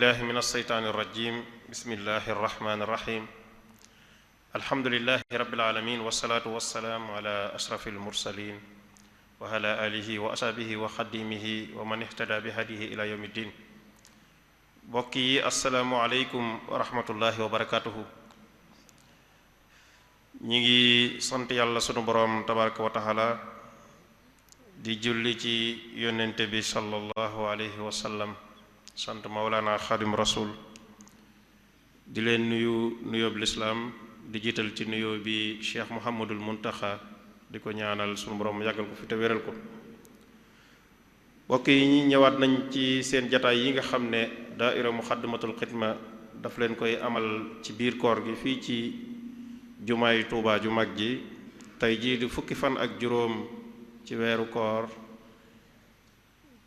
billahi min alsheytaani irrajim bismillahi irrahmani irrahim alhamdulilahi rabbil alamin wasalaatu wasalaamu ala ashrafi almursalin wa ala alihi wa ashabihi wa xadimihi wa man ihtada bi hadihi ila yawmi ddin mbokk yi asalaamu aleykum wa rahmatullahi wa barakatuhu. ñi ngi sant yàlla sunu boroom tabaraka wa taala di julli ci yonente bi sallallahu alayhi wa sallam, sant Mawlana Xadim Rasul, di leen nuyoob lislaam, di jiital ci nuyoo bi Cheikh Muhammadul Muntaxa, di ko ñaanal sunu borom yàggal ko fi te wéral ko. mbokk yi ñi ñëwaat nañ ci seen jataay yi nga xam ne daaira Muxaddamatul Xidma daf leen koy amal ci biir koor gi fii ci jumaay Tuubaa ju mag ji. tey jii di fukki fan ak juróom ci weeru koor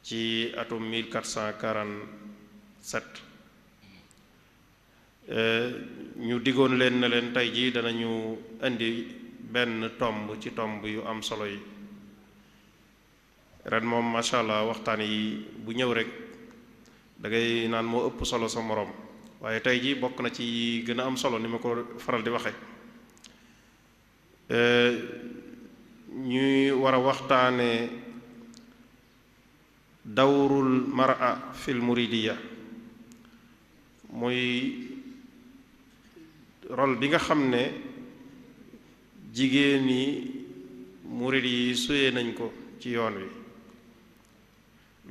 ci atum 1447. ñu diggoon leen na leen tey jii danañu indi benn tomb ci tomb yu am solo yi. ren moom macha allah waxtaan yi bu ñëw rek da ngay naan moo ëpp solo sa moroom, waaye tey jii bokk na ci gën a am solo ni ma ko faral di waxe. ñuy war a waxtaane dawrul mar'a fil muridiya, muy rôle bi nga xam ne jigéen ñi murid yi suyee nañ ko ci yoon wi.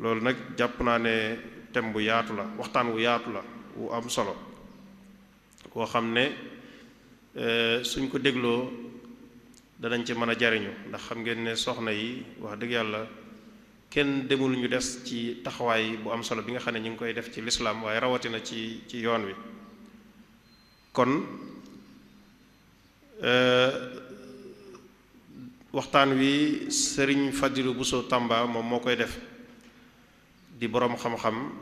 loolu nag jàpp naa ne thème bu yaatu la, waxtaan wu yaatu la wu am solo koo xam ne suñ ko dégloo danañ ci mën a jariñu, ndax xam ngeen ne soxna yi wax dëgg yàlla kenn demul ñu des ci taxawaay bu am solo bi nga xam ne ñu ngi koy def ci lislaam, waaye rawatina ci yoon wi. kon waxtaan wi Sëriñ Fadilu Buso Tamba moom moo koy def, di boroom xam-xam,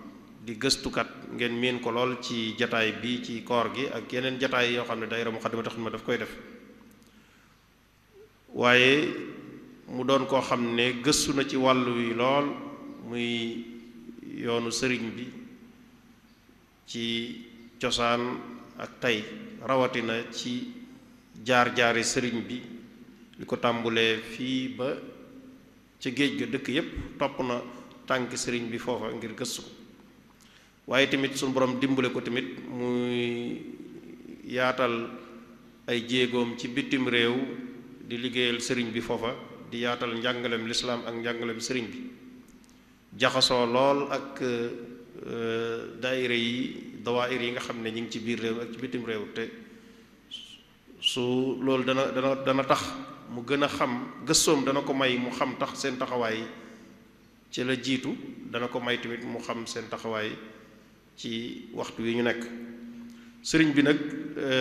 di gëstukat, ngeen miin ko lool ci jataay bi ci koor gi ak yeneen jataay yoo xam ne daayira Muxaddamatul Xidma daf koy def. waaye mu doon koo xam ne gëstu na ci wàllu wi lool, muy yoonu sëriñ bi ci cosaan ak tey, rawatina ci jaar-jaari sëriñ bi li ko tàmbulee fii ba ca géej ga dëkk yépp topp na tànki sëriñ bi foofa ngir gëstu ko. waaye tamit suñu borom dimbale ko tamit muy yaatal ay jéegoom ci bitim réew di liggéeyal sëriñ bi foofa, di yaatal njàngaleem lislaam ak njàngaleem sëriñ bi, jaxasoo lool ak daayira yi dawaayir yi nga xam ne ñu ngi ci biir réew ak ci bitim réew. te su loolu dana tax mu gën a xam, gëstoom dana ko may mu xam tax seen taxawaay ci la jiitu, dana ko may tamit mu xam seen taxawaay ci waxtu wi ñu nekk. sëriñ bi nag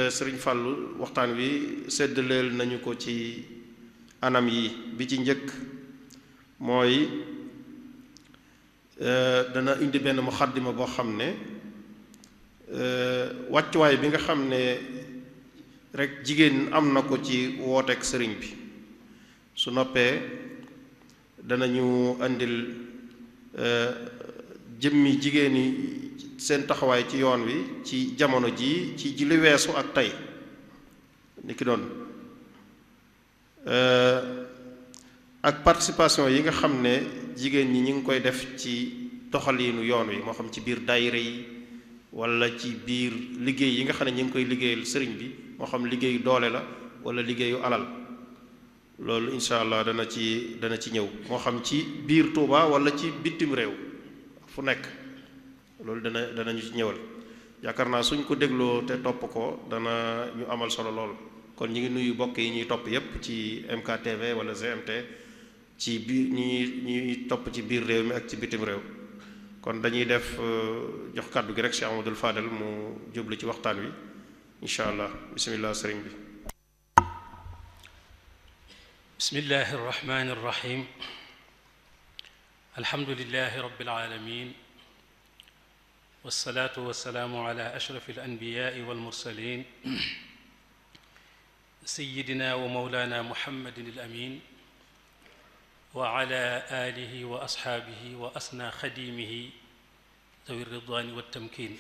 sëriñ Fàllu waxtaan wi séddaleel nañu ko ci anam yi. bi ci njëkk mooy dana indi benn muxaddima boo xam ne wàccuwaay bi nga xam ne rek jigéen am na ko ci wooteek sëriñ bi. su noppee danañu indil jëmmi jigéen yi seen taxawaay ci yoon wi ci jamono ji ci li weesu ak tey ni ki doon ak participation yi nga xam ne jigéen ñi ñu ngi koy def ci doxaliinu yoon wi, moo xam ci biir daayira yi wala ci biir liggéey yi nga xam ne ñu ngi koy liggéeyal sëriñ bi, moo xam liggéeyu doole la wala liggéeyu alal. loolu incha allah dana ci ñëw, moo xam ci biir Tuuba wala ci bitim réew fu nekk. loolu danañu ci ñëwal. yaakaar naa suñ ko dégloo te topp ko dana ñu amal solo lool. kon ñu ngi nuyu bokk yi ñuy topp yépp ci MKTV wala GMT, ci biir ñuy topp ci biir réew mi ak ci bitim réew. kon dañuy def jox kàddu gi rek Cheikh Amadou Fadel mu jublu ci waxtaan wi incha allah. bismillah sëriñ bi. bismillahi irrahmani irrahim alhamdulilahi rabbil alamin wassalaatu wassalaamu ala ashrafi alanbiyaai walmursalin sayidina wa mawlana muhammadin alamin wa ala alihi wa ashaabihi wa asna xadimihi ذوي الرضوان والتمكين.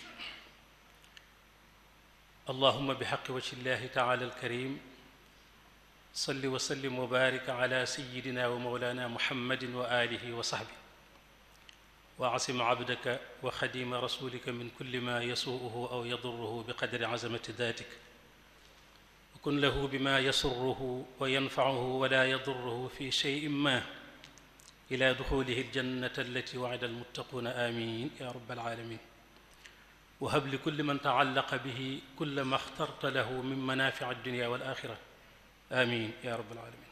اللهم بحق وجه الله تعالى الكريم صل وسلم وبارك على سيدنا ومولانا محمد وآله وصحبه، وعصم عبدك وخديم رسولك من كل ما يسوءه أو يضره بقدر عزمة ذاتك، وكن له بما يسره وينفعه ولا يضره في شيء ما إلى دخوله الجنة التي وعد المتقون. آمين يا رب العالمين. وهب لكل من تعلق به كل ما اخترت له من منافع الدنيا والآخرة. آمين يا رب العالمين.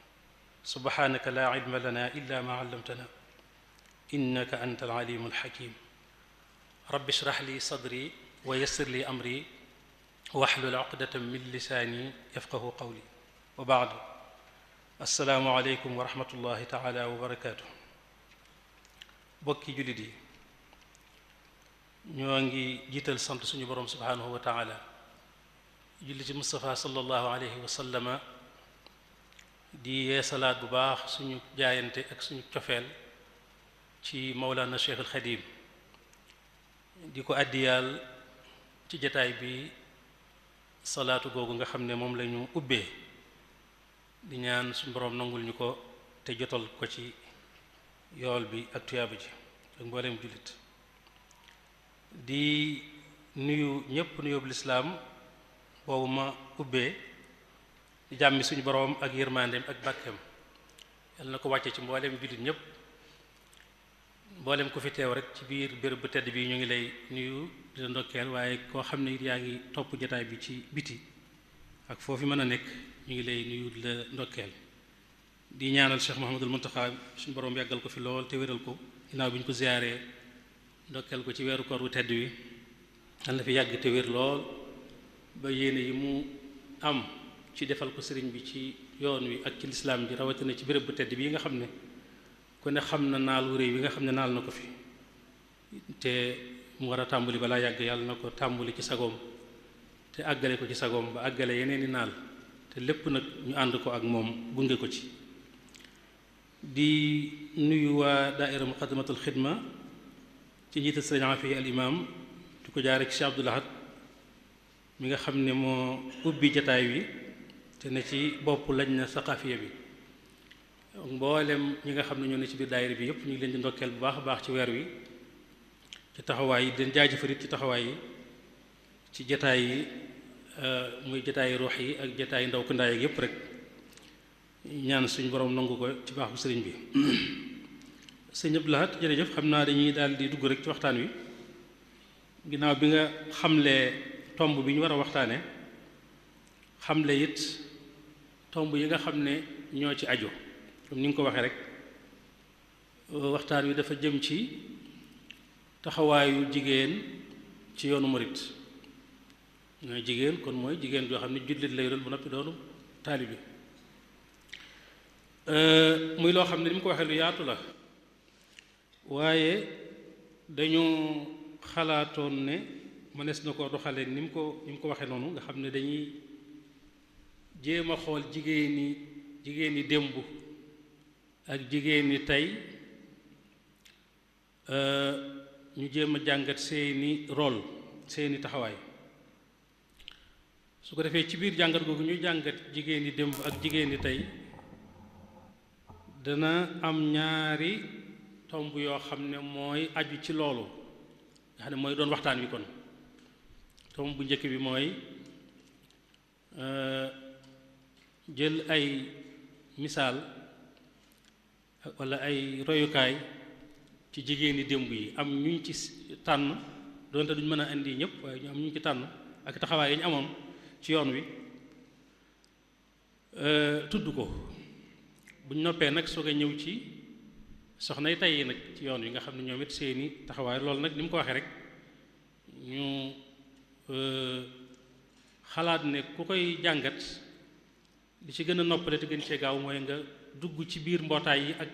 سبحانك لا علم لنا إلا ما علمتنا إنك أنت العليم الحكيم. رب اشرح لي صدري ويسر لي أمري واحلل عقدة من لساني يفقه قولي. وبعد، السلام عليكم ورحمة الله تعالى وبركاته. bokki jullit yi, ñoo ngi jiital sant suñu borom subhanahu wa taala, julli ci Mustafa sallallahu alayhi wa sallama, di yeesalaat bu baax suñu jaayante ak suñu cofeel ci Mawlana Cheikh al Xadim, di ko àddiyaal ci jataay bi salaatu googu nga xam ne moom la ñu ubbee, di ñaan suñu borom nangul ñu ko te jotal ko ci yool bi ak tuyaaba ji ak mbooleem jullit. di nuyu ñépp nuyoobu lislaam boobu ma ubbee, di jàmmi suñu boroom ak yërmandeem ak bàkkeem yàlla na ko wàcce ci mbooleem jullit ñépp. mbooleem ku fi teew rek ci biir béréb bu tedd bi ñu ngi lay nuyu di la ndokkeel, waaye koo xam ne it yaa ngi topp jataay bi ci biti ak foofu mën a nekk ñu ngi lay nuyu di la ndokkeel. di ñaanal Cheikh Mouhamadul Muntaxa suñu boroom yàggal ko fi lool te wéral ko, ginnaaw bi ñu ko ziyaaree ndokkeel ko ci weeru koor wu tedd wi, yal na fi yàgg te wér lool ba yéene yi mu am ci defal ko sëriñ bi ci yoon wi ak ci lislaam bi, rawatina ci béréb bu tedd bii nga xam ne ku ne xam na naal wu réy wi nga xam ne naal na ko fi te mu war a tàmbali balaa yàgg, yàlla na ko tàmbali ci sagoom te àggale ko ci sagoom ba àggale yeneen i naal, te lépp nag ñu ànd ko ak moom gunge ko ci. di nuyu waa daaira muqaddamatul xidma ci njiital sëriñ Afi al imam, di ko jaare ci Cheikh Abdoul Ahad mi nga xam ne moo ubbi jataay wi te ne ci bopp lañ na saqaafiya bi. mboolem ñi nga xam ne ñoo ne ci biir daayira bi yëpp ñu ngi leen di ndokkeel bu baax a baax ci weer wi, ci taxawaay yi, den jaajëfalit ci taxawaay yi ci jataay yi, muy jataay ruux yi ak jataay ndaw ko ndaay ak yëpp rek, ñaan suñu borom nangu ko ci baax bu sëriñ bi. sëñ Abdou Lahad jërëjëf, xam naa dañuy daal di dugg rek ci waxtaan wi, ginnaaw bi nga xamlee tomb bi ñu war a waxtaane, xamle it tomb yi nga xam ne ñoo ci aju. comme ni nga ko waxee rek, waxtaan wi dafa jëm ci taxawaayu jigéen ci yoonu murit. mooy jigéen, kon mooy jigéen joo xam ne jullit lay doon bu noppi doonu taalibi. muy loo xam ne ni mu ko waxee lu yaatu la, waaye dañu xalaatoon ne mënees na ko doxalee ni mu ko waxee noonu, nga xam ne dañuy jéem a xool jigéen ñi démb ak jigéen ñi tey, ñu jéem a jàngat seeni rôle, seeni taxawaay. su ko defee ci biir jàngat googu ñuy jàngat jigéen ñi démb ak jigéen ñi tey, dana am ñaari tomb yoo xam ne mooy aju ci loolu, nga xam ne mooy doon waxtaan wi. kon tomb bu njëkk bi mooy jël ay misaal walla ay royukaay ci jigéeni démb yi, am ñu ci tànn, doonte duñ mën a indi ñëpp, waaye ñu am ñu ci tànn ak taxawaay yi ñu amoon ci yoon wi, tudd ko. buñ noppee nag soog a ñëw ci soxnay tey yi nag ci yoon wi, nga xam ne ñoom it seeni taxawaay. loolu nag ni mu ko waxee rek, ñu xalaat ne ku koy jàngat li ci gën a noppale te gën cee gaaw mooy nga dugg ci biir mbootaay yi ak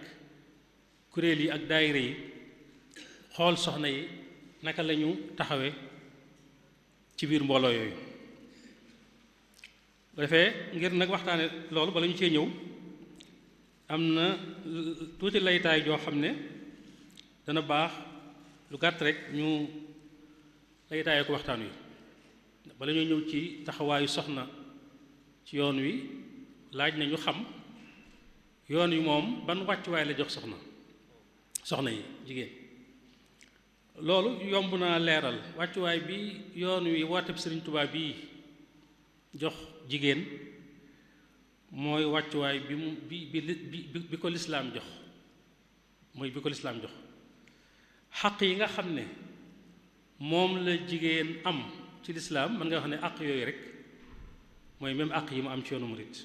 kuréel yi ak daayira yi, xool soxna yi naka lañu taxawe ci biir mbooloo yooyu. bu defee ngir nag waxtaane loolu bala ñu cee ñëw, am na tuuti laytaay joo xam ne dana baax lu gàtt rek ñu lay taayee ko waxtaan wi bala ñoo ñëw ci taxawaayu soxna ci yoon wi laaj na ñu xam yoon wi moom ban wàccuwaay la jox soxna yi jigéen. loolu yomb naa leeral wàccuwaay bi yoon wi wooteb Sëriñ Tuubaa bii jox jigéen mooy wàccuwaay bi mu bi ko lislaam jox mooy bi ko lislaam jox xaq yi nga xam ne moom la jigéen am ci lislaam mën nga wax ne àq yooyu rek mooy même àq yi mu am ci yoonu murit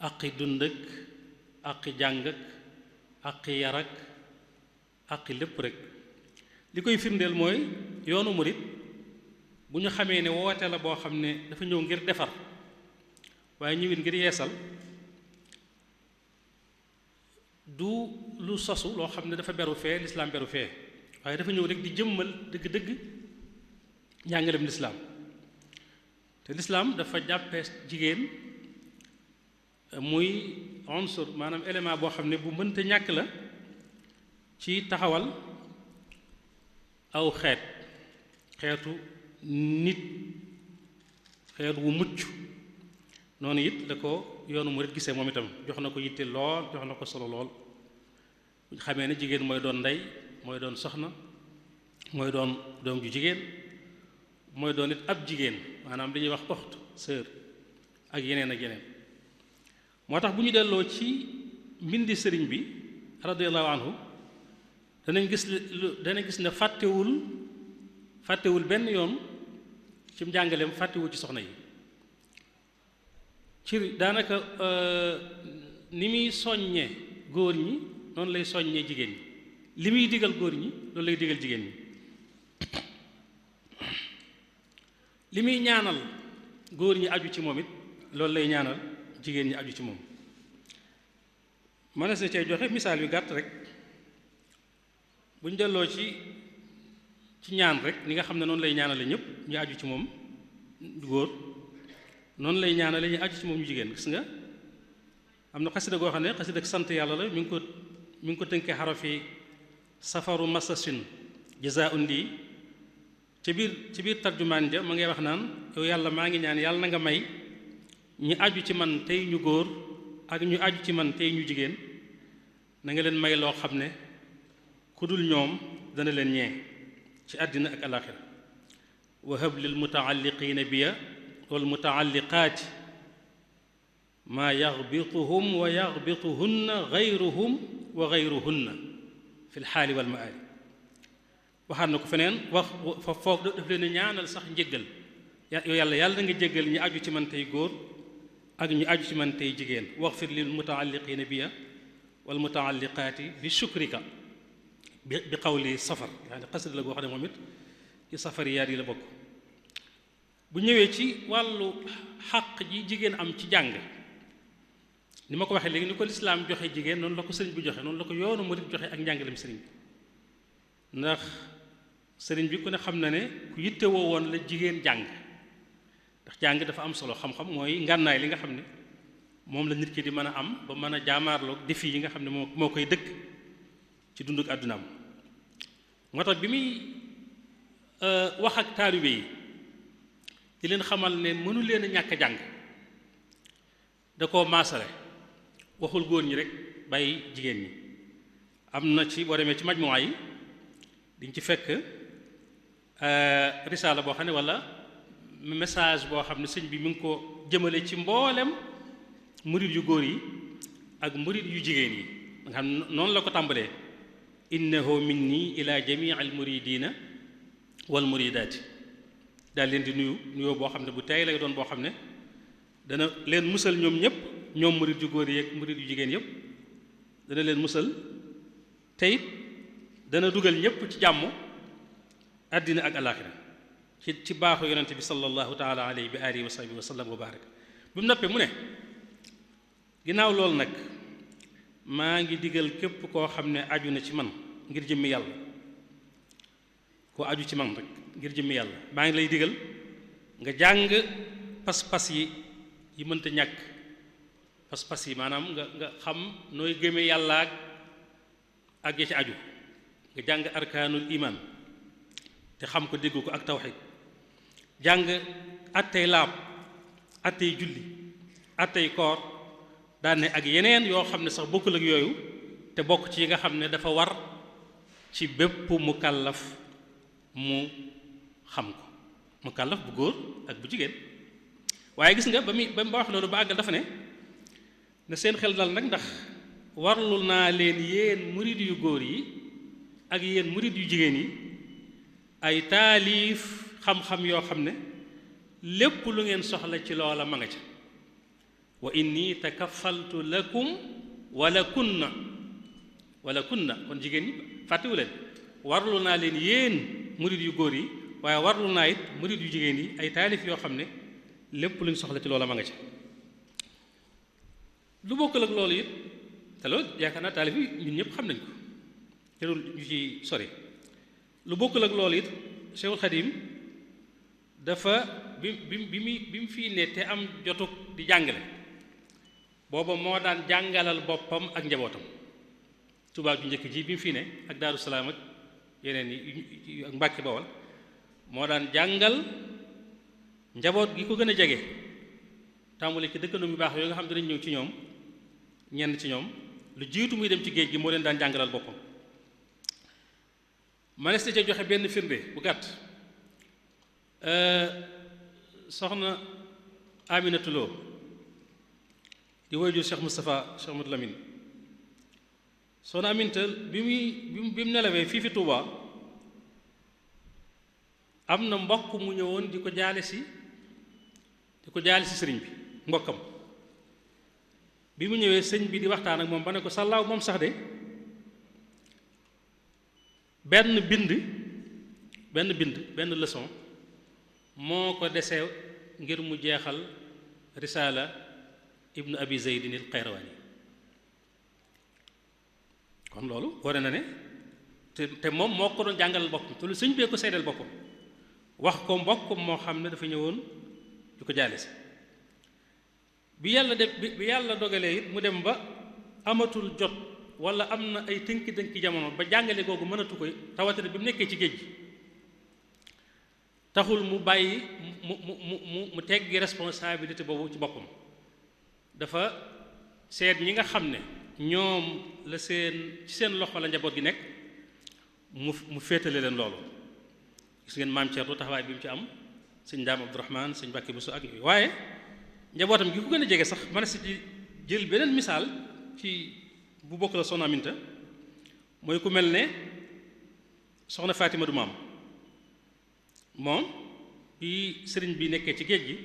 àqi dund ak àqi jàng ak àqi yar ak àqi lépp rek li koy firndeel mooy yoonu murit bu ñu xamee ne woote la boo xam ne dafa ñëw ngir defar waaye ñëwit ngir yeesal du lu sosu loo xam ne dafa beru fee lislaam beru fee waaye dafa ñëw rek di jëmmal dëgg-dëgg njàngalem lislaam te lislaam dafa jàppee jigéen muy unsur maanaam élément boo xam ne bu mënta ñàkk la ci taxawal aw xeetu nit xeet wu mucc noonu it la ko yoonu murit gisee moom itam jox na ko yitte lool jox na ko solo lool bu ñu xamee ne jigéen mooy doon ndey mooy doon soxna mooy doon doom ju jigéen mooy doon it ab jigéen maanaam li ñuy wax oxt sœur ak yeneen ak yeneen moo tax bu ñu delloo ci mbindi sëriñ bi radiyallahu anhu danañ gis ne fàttewul benn yoon ci njàngaleem fàttewul ci soxna yi ci daanaka ni muy soññee góor ñi noonu lay soññee jigéen ñi li muy digal góor ñi loolu lay digal jigéen ñi li muy ñaanal góor ñi aju ci moom it loolu lay ñaanal jigéen ñi aju ci moom mënees na cee joxe misaal yu gàtt rek bu ñu delloo ci ñaan rek ni nga xam ne noonu lay ñaanale ñëpp ñu aju ci moom góor noonu lay ñaanale ñu aju ci moom ñu jigéen gis nga am na xasida goo xam ne xasida sant yàlla la mi ngi ko tënkee xarafi safaru masasin jazaa'un lii ci biir tarjumaan ja ma ngay wax naan yow yàlla maa ngi ñaan yàlla na nga may ñi aju ci man tey ñu góor ak ñu aju ci man tey ñu jigéen na nga leen may loo xam ne ku dul ñoom dana leen ñee ci àddina ak alaxira wahab lil mutaalliqiina biya wal mutaalliqaati maa yaxbituhum wa yaxbituhunna gayruhum wa gayruhunna fi lxaali wal maali waxaat na ko feneen wax fa foog daf leen ñaanal sax njéggal yow yàlla na nga jéggal ñu aju ci man tey góor ak ñu aju ci man tey jigéen waxfir lil mutaalliqiina biya wal mutaalliqaati bi shukrika bi qawli safar yaa ne xasida la goo xam ne moom it ci safariyaat yi la bokk bu ñëwee ci wàllu xàq ji jigéen am ci jàng ni ma ko waxee léegi ni ko lislaam joxe jigéen noonu la ko sëriñ bi joxe noonu la ko yoonu murit joxe ak njàngalem sëriñ bi ndax sëriñ bi ku ne xam na ne ku yittewoo woon la jigéen jàng ndax jàng dafa am solo xam-xam mooy ngànnaay li nga xam ne moom la nit ki di mën a am ba mën a jaamaarloog défi yi nga xam ne moo koy dëkk ci dunduk àddunaam moo tax bi muy wax ak taalibe yi di leen xamal ne mënu leen a ñàkk a jàng da koo maasale waxul góor ñi rek bàyyi jigéen ñi am na ci boo demee ci majmuwa yi diñ ci fekk risaala boo xam ne walla message boo xam ne sëñ bi mi ngi ko jëmale ci mboolem murid yu góor yi ak murid yu jigéen yi nga xam noonu la ko tàmbalee innahu minni ila jamii al muridina wal muridaati daal leen di nuyoo boo xam ne bu tey lay doon boo xam ne dana leen musal ñoom ñëpp ñoom murid yu góor yi ak murid yu jigéen yëpp dana leen musal tey dana dugal ñëpp ci jàmm àddina ak alaaxira ci baaxu yonente bi sallallahu taala alayhi bi alihi wa sahbihi wa sallam wa barak bi mu noppee mu ne ginnaaw loolu nag maa ngi digal képp koo xam ne aju na ci man ngir jëmmi yàlla koo aju ci man rek ngir jëmmi yàlla maa ngi lay digal nga jàng pas-pas yi mënta ñàkk pas-pas yi maanaam nga xam nooy gëmee yàlla ak ya ci aju nga jàng arkaanul iman te xam ko dégg ko ak tawxid jàng attey laab attey julli attey koor daan ne ak yeneen yoo xam ne sax bokkul ak yooyu te bokk ci yi nga xam ne dafa war ci bépp mukallaf mu xam ko mukallaf bu góor ak bu jigéen waaye gis nga ba wax loolu ba àggal dafa ne na seen xel dal nag ndax warlul naa leen yéen murid yu góor yi ak yéen murid yu jigéen yi ay taalif xam-xam yoo xam ne lépp lu ngeen soxla ci loola ma nga ca wa inni takafaltu lakum wala kunna kon jigéen ñi fàttewu leen warlu naa leen yéen murid yu góor yi waaye warlu naa it murid yu jigéen yi ay taalif yoo xam ne lépp lu ñu soxla ci loola ma nga ca lu bokkul ak loolu it te loolu yaakaar naa taalif yi ñun ñëpp xam nañ ko jarul ñu ci sori lu bokkul ak loolu it Cheikhul Khadim dafa bi mu fii ne te am jotug di jàngale booba moo daan jàngalal boppam ak njabootam tubaab ju njëkk ji bi mu fii ne ak Daaru Salaam ak yeneen yi ak Mbàkke Bawal moo daan jàngal njaboot gi ko gën a jege tàmbali ci dëkkandoo yu baax yooyu nga xam ne dinañ ñëw ci ñoom ñenn ci ñoom lu jiitu muy dem ci géej gi moo leen daan jàngalal boppam manees na ca joxe benn firnde bu gàtt soxna Aminatu Lo di waajur Cheikh Moustapha Cheikh Modou Lamine soxna Aminta bi mu nelawee fii fi Touba am na mbokk mu ñëwoon di ko jaale si sëriñ bi mbokkam bi mu ñëwee sëñ bi di waxtaan ak moom ba ne ko sàllaaw moom sax de benn leçon moo ko desee ngir mu jeexal risaala ibnu abi zeydin il qayrawaani kon loolu ware na ne te moom moo ko doon jàngalal boppam te lu sëñ bee ko seedeel boppam wax ko mbokkam moo xam ne dafa ñëwoon di ko jaale si bi yàlla dogalee it mu dem ba amatul jot wala am na ay tënki-tënki jamono ba jàngale googu mënatu koy rawatina bi mu nekkee ci géej gi taxul mu bàyyi mu teggi responsabilité boobu ci boppam dafa seet ñi nga xam ne ñoom la ci seen loxo la njaboot gi nekk mu féetale leen loolu gis ngeen maam Thierno taxawaay bi mu ci am sëñ Ndaam Abdourahman sëñ Mbàkke Buso ak yooyu waaye njabootam gi ko gën a jege sax mën na si jël beneen misaal ci bu bokk la soxna Aminta mooy ku mel ne soxna Fatima du maam moom bi sëriñ bi nekkee ci géej gi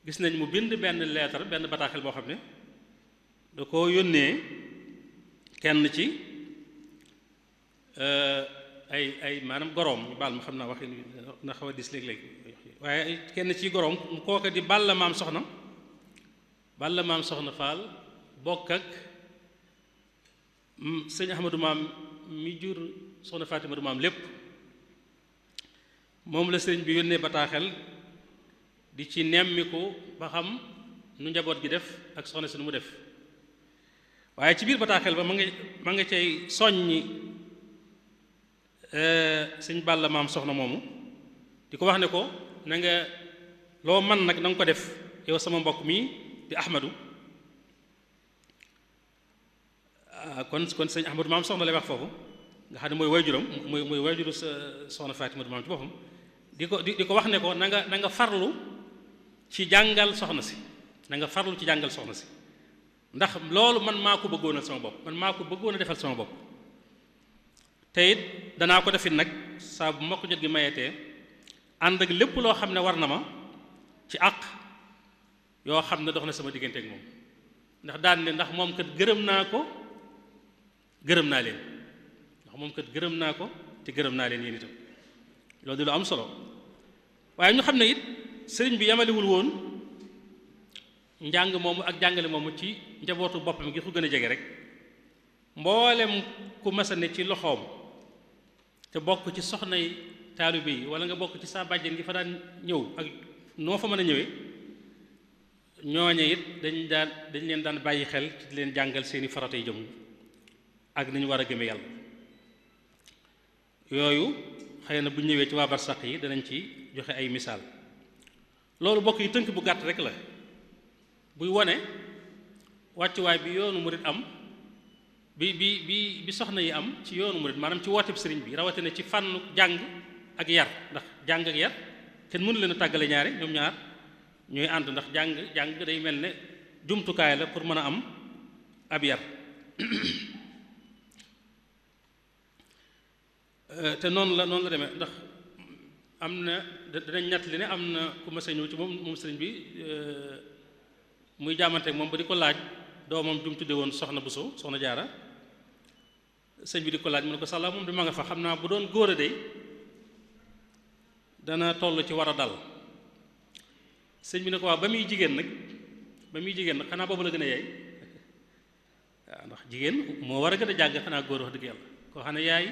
gis nañ mu bind benn leetar benn bataaxel boo xam ne da ko yónnee kenn ci ay maanaam goroom ñu baal ma xam naa waxi na xaw a dis léeg-léeg waaye kenn ci goroom mu kooka di Balla maam soxna Faal bokk ak sëñ Ahmadou maam mi jur soxna Fatima du maam lépp moom la sëriñ bi yónnee bataaxel di ci nemmiku ba xam nu njaboot gi def ak soxna si nu mu def waaye ci biir bataaxel ba ma nga cay soññi sëñ Balla maam soxna moomu di ko wax ne ko na nga loo man nag na nga ko def yow sama mbokk mi di Ahmadou kon sëñ Ahmadou maam soxna lay wax foofu nga xam ne mooy waajuram mooy waajuru soxna Fatima du maam ci boppam di ko wax ne ko na nga farlu ci jàngal soxna si ndax loolu man maa ko bëggoon a sama bopp man maa ko bëggoon a defal sama bopp te it danaa ko defit nag saa bu ma ko jot gi mayetee ànd ak lépp loo xam ne war na ma ci àq yoo xam ne dox na sama diggante ak moom ndax daan ne ndax moom kat gërëm naa ko gërëm naa leen ndax moom kat gërëm naa ko te gërëm naa leen yéen itam loolu di lu am solo waaye ñu xam ne it sëriñ bi yamalewul woon njàng moomu ak jàngale moomu ci njabootu boppam gi ko gën a jege rek mboolem ku masa ne ci loxoom te bokk ci soxnay taalibe yi wala nga bokk ci saa bàjjen gi fa daan ñëw ak noo fa mën a ñëwee ñooñe it dañ leen daan bàyyi xel ci di leen jàngal seeni faratay jëm ak nañu war a gëme yàlla yooyu xëy na bu ñëwee ci waa barsàq yi danañ ci joxe ay misaal loolu bokk yi tënk bu gàtt rek la buy wone wàccuwaay bi yoonu murit am bi soxna yi am ci yoonu murit maanaam ci wooteb sëriñ bi rawatina ci fànn jàng ak yar ndax jàng ak yar kenn mënu leen a tàggale ñaari ñoom ñaar ñooy ànd ndax jàng day mel ne jumtukaay la pour mën a am ab yar te noonu la demee ndax am na danañ ñett li ne am na ku ma sa ñëw ci moom sëriñ bi muy jaamanteeg moom ba di ko laaj doomam jum tudde woon soxna Buso soxna Jaara sëñ bi di ko laaj mu ne ko sàlla moom di ma nga fa xam naa bu doon góor a dey dana toll ci war a dal sëñ bi ne ko waaw ba muy jigéen nag xanaa boobu la gën a yeey waaw ndax jigéen moo war a gën a jàng xanaa góor wax dëgg yàlla koo xam ne yaay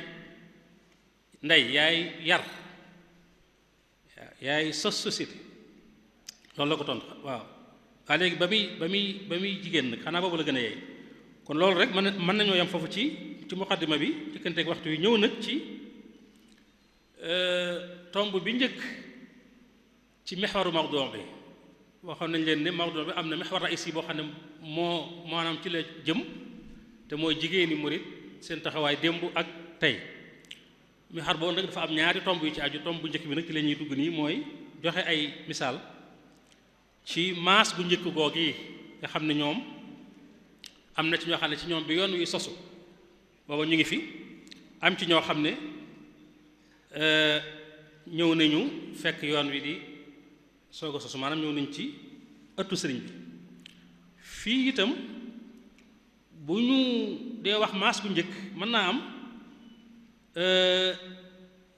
ndey yaay yar yaay sos société loolu la ko tontu waaw waaye léegi ba muy jigéen nag xanaa boobu la gën a yeey kon loolu rek mën nañoo yam foofu ci muqaddima bi ci kanteeg waxtu wi ñëw nag ci tomb bi njëkk ci mexwaru mawdu bi waxoon nañ leen ne mawdu bi am na mexwar raïsi boo xam ne moo maanaam ci la jëm te mooy jigéeni murit seen taxawaay démb ak tey mexwar boobu nag dafa am ñaari tomb yu ci aju tomb bu njëkk bi nag ci la ñuy dugg nii mooy joxe ay misaal ci maas bu njëkk goog yi nga xam ne ñoom am na ci ñoo xam ne ci ñoom bi yoon wi sosu booba ñu ngi fi am ci ñoo xam ne ñëw nañu fekk yoon wi di soog a sosu maanaam ñëw nañ ci ëttu sëriñ bi fii itam bu ñu dee wax maas bu njëkk mën naa am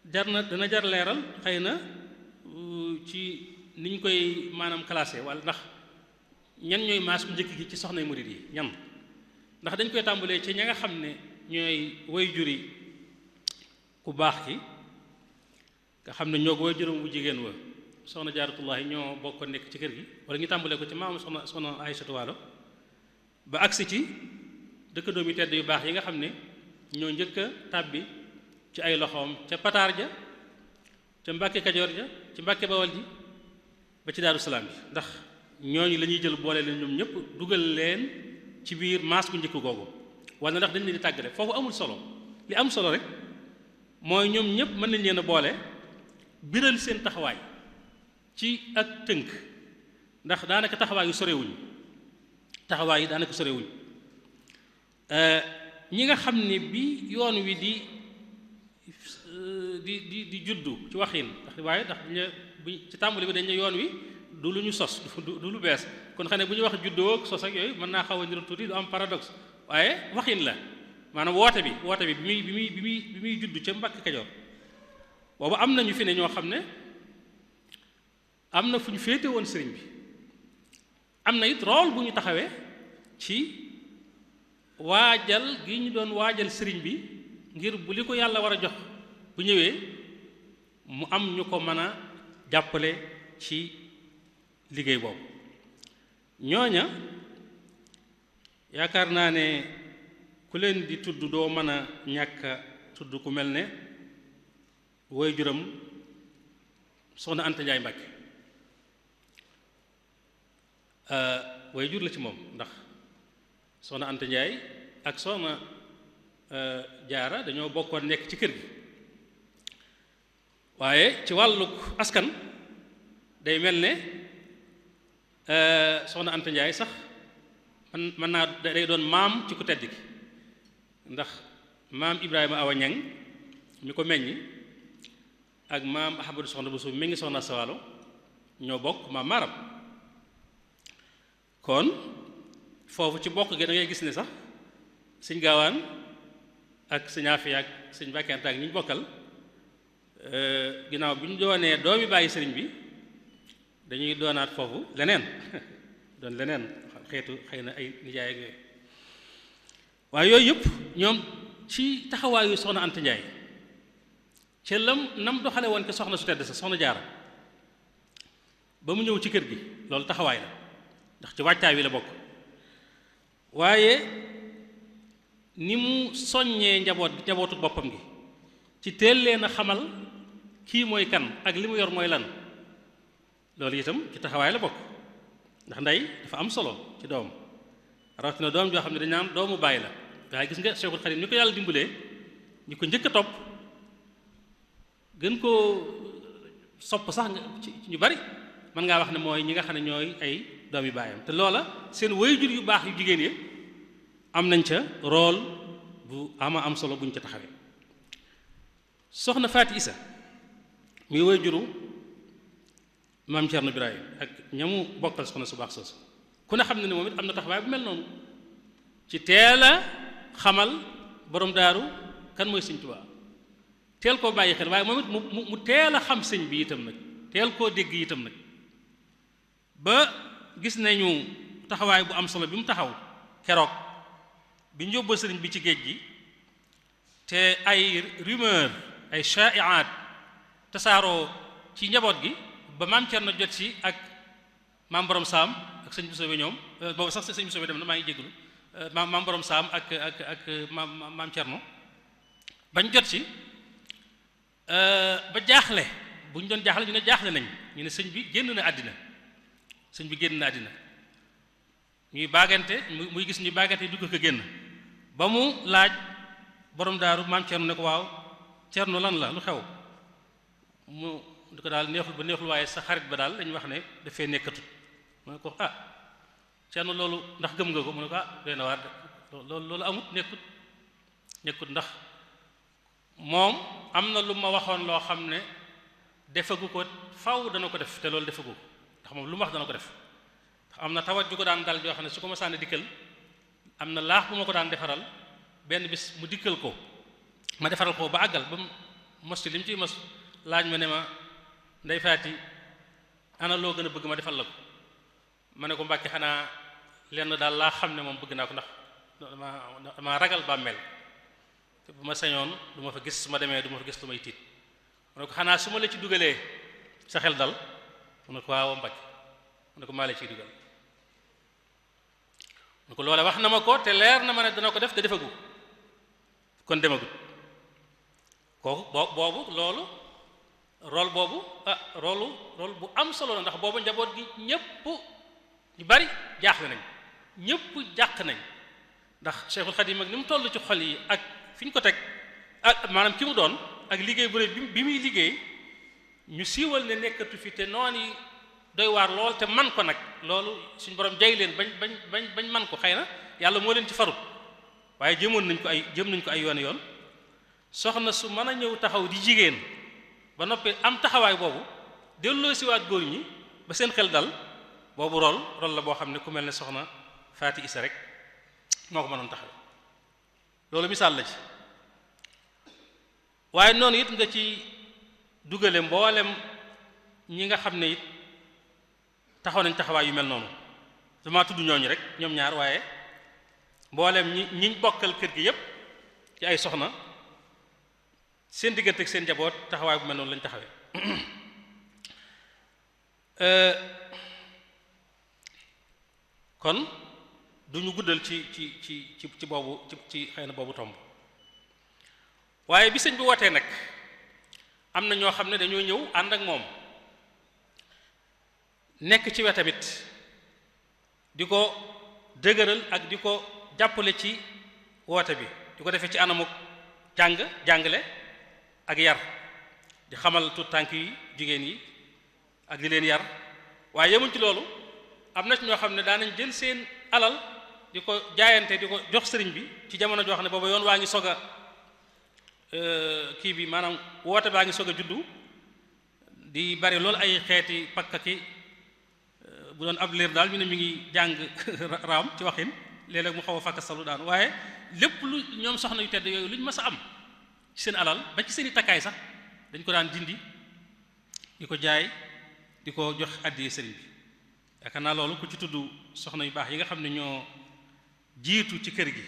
dana jar leeral xëy na ci ni ñu koy maanaam classé wala ndax ñan ñooy maas bu njëkk gi ci soxnay murid yi ñan ndax dañ koy tàmbalee ci ña nga xam ne ñooy way juri ku baax ki nga xam ne ñoo ko way juróom bu jigéen wa soxna jaaratullahi ñoo bokk nekk ci kër gi wala ñu tàmbalee ko ci maam soxna Aysatu Waalo ba agsi ci dëkkandoom yu tedd yu baax yi nga xam ne ñoo njëkk a tàbbi ci ay loxoom ca Pataar ja ca Mbàkke Kajoor ja ci Mbàkke Bawal ji ba ci Daaru Salaam bi ndax ñooñu la ñuy jël boole leen ñoom ñëpp dugal leen ci biir maas ku njëkk googu wala ndax dañ leen di tàggale foofu amul solo li am solo rek mooy ñoom ñëpp mën nañ leen a boole biral seen taxawaay ci ak tënk ndax daanaka taxawaay yu sorewuñ ñi nga xam ne bi yoon wi di juddu ci waxin waaye ndax ci tàmbali bi dañ ne yoon wi du lu ñu sos du lu bees kon xam ne bu ñu wax juddoo ak sos ak yooyu mën naa xaw a niru tuuti du am paradoxe waaye waxin la maanaam woote bi bi muy juddu ca Mbàkke Kajoor boobu am na ñu fi ne ñoo xam ne am na fu ñu féete woon sëriñ bi am na it rôle bu ñu taxawee ci waajal gi ñu doon waajal sëriñ bi ngir bu li ko yàlla war a jox bu ñëwee mu am ñu ko mën a jàppale ci liggéey boobu ñooña yaakaar naa ne ku leen di tudd doo mën a ñàkk a tudd ku mel ne woy juram soxna Anta Njaay Mbàkke woy jur la ci moom ndax soxna Anta Njaay ak soxna Jaara dañoo bokkoon nekk ci kër gi waaye ci wàlluk askan day mel ne soxna Anta Njaay sax mën naa day doon maam ci ku tedd gi ndax maam Ibrahima Awa Ñang mi ko meññi ak maam Ahmadu soxna Buso mi ngi soxna Sawalo ñoo bokk maam Maaram kon foofu ci bokk gi da ngay gis ne sax sëñ Gaawaan ak sëñ Afiya ak sëñ Mbàkke Anta ak ñi ñu bokkal ginnaaw bi ñu doonee doomi bàyyi sëriñ bi dañuy doonaat foofu leneen doon leneen xeetu xëy na ay nijaay ak yooyu waaye yooyu yëpp ñoom ci taxawaayu soxna Anta Njaay ca nam doxale woon ke soxna su tedd sa soxna Jaara ba mu ñëw ci kër gi loolu taxawaay la ndax ci wàccaay wi la bokk waaye ni mu soññee njabootu boppam gi ci teel leen a xamal kii mooy kan ak li mu yor mooy lan loolu itam ci taxawaay la bokk ndax ndey dafa am solo ci doom rawatina doom joo xam ne dañ naan doomu bàyyi la waaye gis nga Cheikhul Khadim ni ko yàlla dimbalee ñu ko njëkk a topp gën koo sopp sax nga ci ñu bari mën ngaa wax ne mooy ñi nga xam ne ñooy ay doomi baayam te loola seen waajur yu baax yu jigéen yi am nañ ca rôle bu am solo buñ ca taxawee soxna Faati Isa muy waajuru maam Cerno Birahim ak ñamu bokkal soxna su baax soosu ku ne xam ne ne moom it am na taxawaay bu mel noonu ci teel a xamal borom daaru kan mooy Sëñ Tuubaa teel koo bàyyi xel waaye moom it mu teel a xam sëñ bi itam nag teel koo dégg itam nag ba gis nañu taxawaay bu am solo bi mu taxaw keroog bi ñu yóbboo sëriñ bi ci géej gi te ay rumeur ay shai'at tasaaroo ci njaboot gi ba maam Cerno jot si ak maam borom saam ak sëñ Bousso bi ñoom boobu sax sëñ Bousso bi dem na maa ngi jégalu maam borom saam ak maam Cerno bañ jot si ba jaaxle bu ñu doon jaaxle ñu ne jaaxle nañ ñu ne sëñ bi génn na àddina sëñ bi génn na àddina ñuy baagante muy gis ñuy baagante dugg ko génn ba mu laaj borom daaru maam Cerno ne ko waaw Cerno lan la lu xew mu di ko daal neexul ba neexul waaye sa xarit ba daal dañu wax ne dafay nekkatut mu ne ko Cerno loolu ndax gëm nga ko mu ne ko doy na waar loolu amut nekkut ndax moom am na lu ma waxoon loo xam ne defagu ko faw dana ko def te loolu defagu ko ndax moom lu ma wax dana ko def ndax am na tawat ju ko daan dal joo xam ne su ko masaan dikkal am na laax bu ma ko daan defaral benn bis mu dikkal ko ma defaral ko ba àggal ba mos ci li mu ciy mos laaj ma ne ma ndey faati ana loo gën a bëgg ma defal la ko ma ne ko Mbàkke xanaa lenn daal laa xam ne moom bëgg naa ko ndax dama ragal bàmmeel te bu ma sañoon du ma fa gis su ma demee du ma fa gis lu may tiit mu ne ko xanaa su ma la ci dugalee sa xel dal mu ne ko waaw Mbàkke mu ne ko maa la ciy dugal mu ne ko loole wax na ma ko te leer na ma ne dana ko def te defagu kon demagut kooku boobu loolu rôle boobu rôle bu am solo la ndax boobu njaboot gi ñëpp ñu bari jaaxle nañ ñëpp jàq nañ ndax Cheikhul Khadim ak ni mu toll ci xol yi ak fi ñu ko teg ak maanaam ki mu doon ak liggéey bu rëy bi muy liggéey ñu siiwal ne nekkatu fi te noonu yi doy waar lool te man ko nag loolu suñu borom jay leen bañ man ko xëy na yàlla moo leen ci farut waaye jëm nañ ko ay yoon soxna su mën a ñëw taxaw di jigéen ba noppi am taxawaay boobu delloo siwaat góor ñi ba seen xel dal boobu rôle la boo xam ne ku mel ne soxna Faati Isa rek moo ko mënoon taxaw loolu misaal la ci waaye noonu it nga ci dugale mboolem ñi nga xam ne it taxaw nañ taxawaay yu mel noonu dama tudd ñooñu rek ñoom ñaar waaye mboolem ñiñ bokkal kër gi yépp ci ay soxna seen diggante ak seen njaboot taxawaay bu mel noonu lañ taxawee kon duñu guddal ci boobu ci xëy na boobu tomb waaye bi sëñ bi wootee nag am na ñoo xam ne dañoo ñëw ànd ak moom nekk ci wetamit di ko dëgëral ak di ko jàppale ci woote bi di ko defee ci anamuk jàngale ak yar di xamal tuut tànk yi jigéen yi ak di leen yar waaye yemuñ ci loolu am na ci ñoo xam ne daanañ jël seen alal di ko jaayante di ko jox sëriñ bi ci jamono joo xam ne booba yoon waa ngi sog a kii bi maanaam woote baa ngi sog a juddu di bari loolu ay xeeti pakka ki bu doon ab liir daal ñu ne mi ngi jàng raam ci waxin léeg-léeg mu xaw a fakka salu daan waaye lépp lu ñoom soxna yu tedd yooyu lu ñu mës a am ci seen alal ba ci seen i takkaay sax dañ ko daan dindi di ko jaay di ko jox àddiyee sëriñ bi yaakaar naa loolu ku ci tudd soxna yu baax yi nga xam ne ñoo jiitu ci kër gi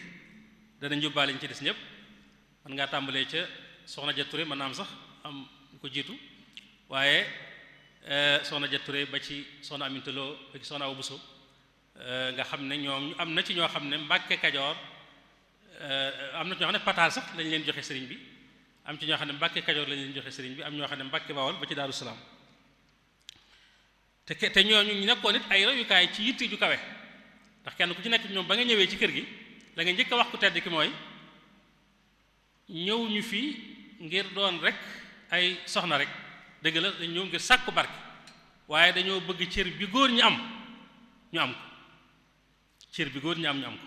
danañ yóbbaale ñu ci des ñëpp mën ngaa tàmbalee ca soxna Ja Ture mën naa am sax am ñu ko jiitu waaye soxna Ja Ture ba ci soxna Aminta Lo ba ci soxna Awa Buso nga xam ne ñoom am na ci ñoo xam ne Mbàkke Kajoor am na ci ñoo xam ne pataal sax lañ leen joxe sëriñ bi am ci ñoo xam ne Mbàkke Kajoor lañ leen joxe sëriñ bi am ñoo xam ne Mbàkke Bawol ba ci Daaru Salaam te ñooñu ñu nekkoon it ay royukaay ci yitte ju kawe ndax kenn ku ci nekk ñoom ba nga ñëwee ci kër gi la nga njëkk a wax ku tedd ki mooy ñëw ñu fii ngir doon rek ay soxna rek dëgg la dañ ñëw ngir sàkku barke waaye dañoo bëgg cër bi góor ñi am ñu am ko cër bi góor ñi am ñu am ko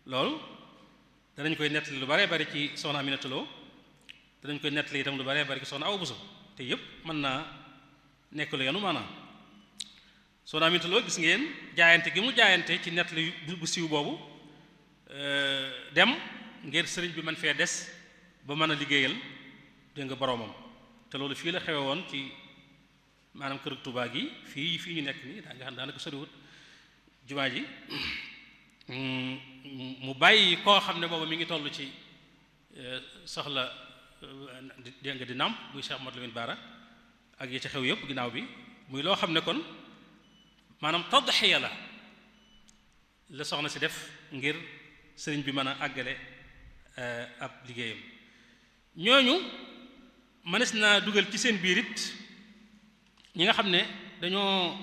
loolu danañ koy nettali lu baree bari ci soxna Aminata Lo danañ koy nettali itam lu baree bari ci soxna Awa Bousso te yépp mën naa nekk lu yanu maanaam soxna Aminata Lo gis ngeen jaayante gi mu jaayante ci nettali bu siiw boobu dem ngir sëriñ bi mën fee des ba mën a liggéeyal dégg nga boroomam te loolu fii la xewe woon ci maanaam kër Tuubaa gi fii ñu nekk nii daa nga xam daanaka soriwut jumaa ji mu bàyyi koo xam ne booba mi ngi toll ci soxla dégg nga di nàmp muy Cheikh Modou Lamine Bara ak yi ci xew yëpp ginnaaw bi muy loo xam ne kon maanaam tadxiya la soxna si def ngir sëriñ bi mën a àggale ab liggéeyam ñooñu mënees naa dugal ci seen biir it ñi nga xam ne dañoo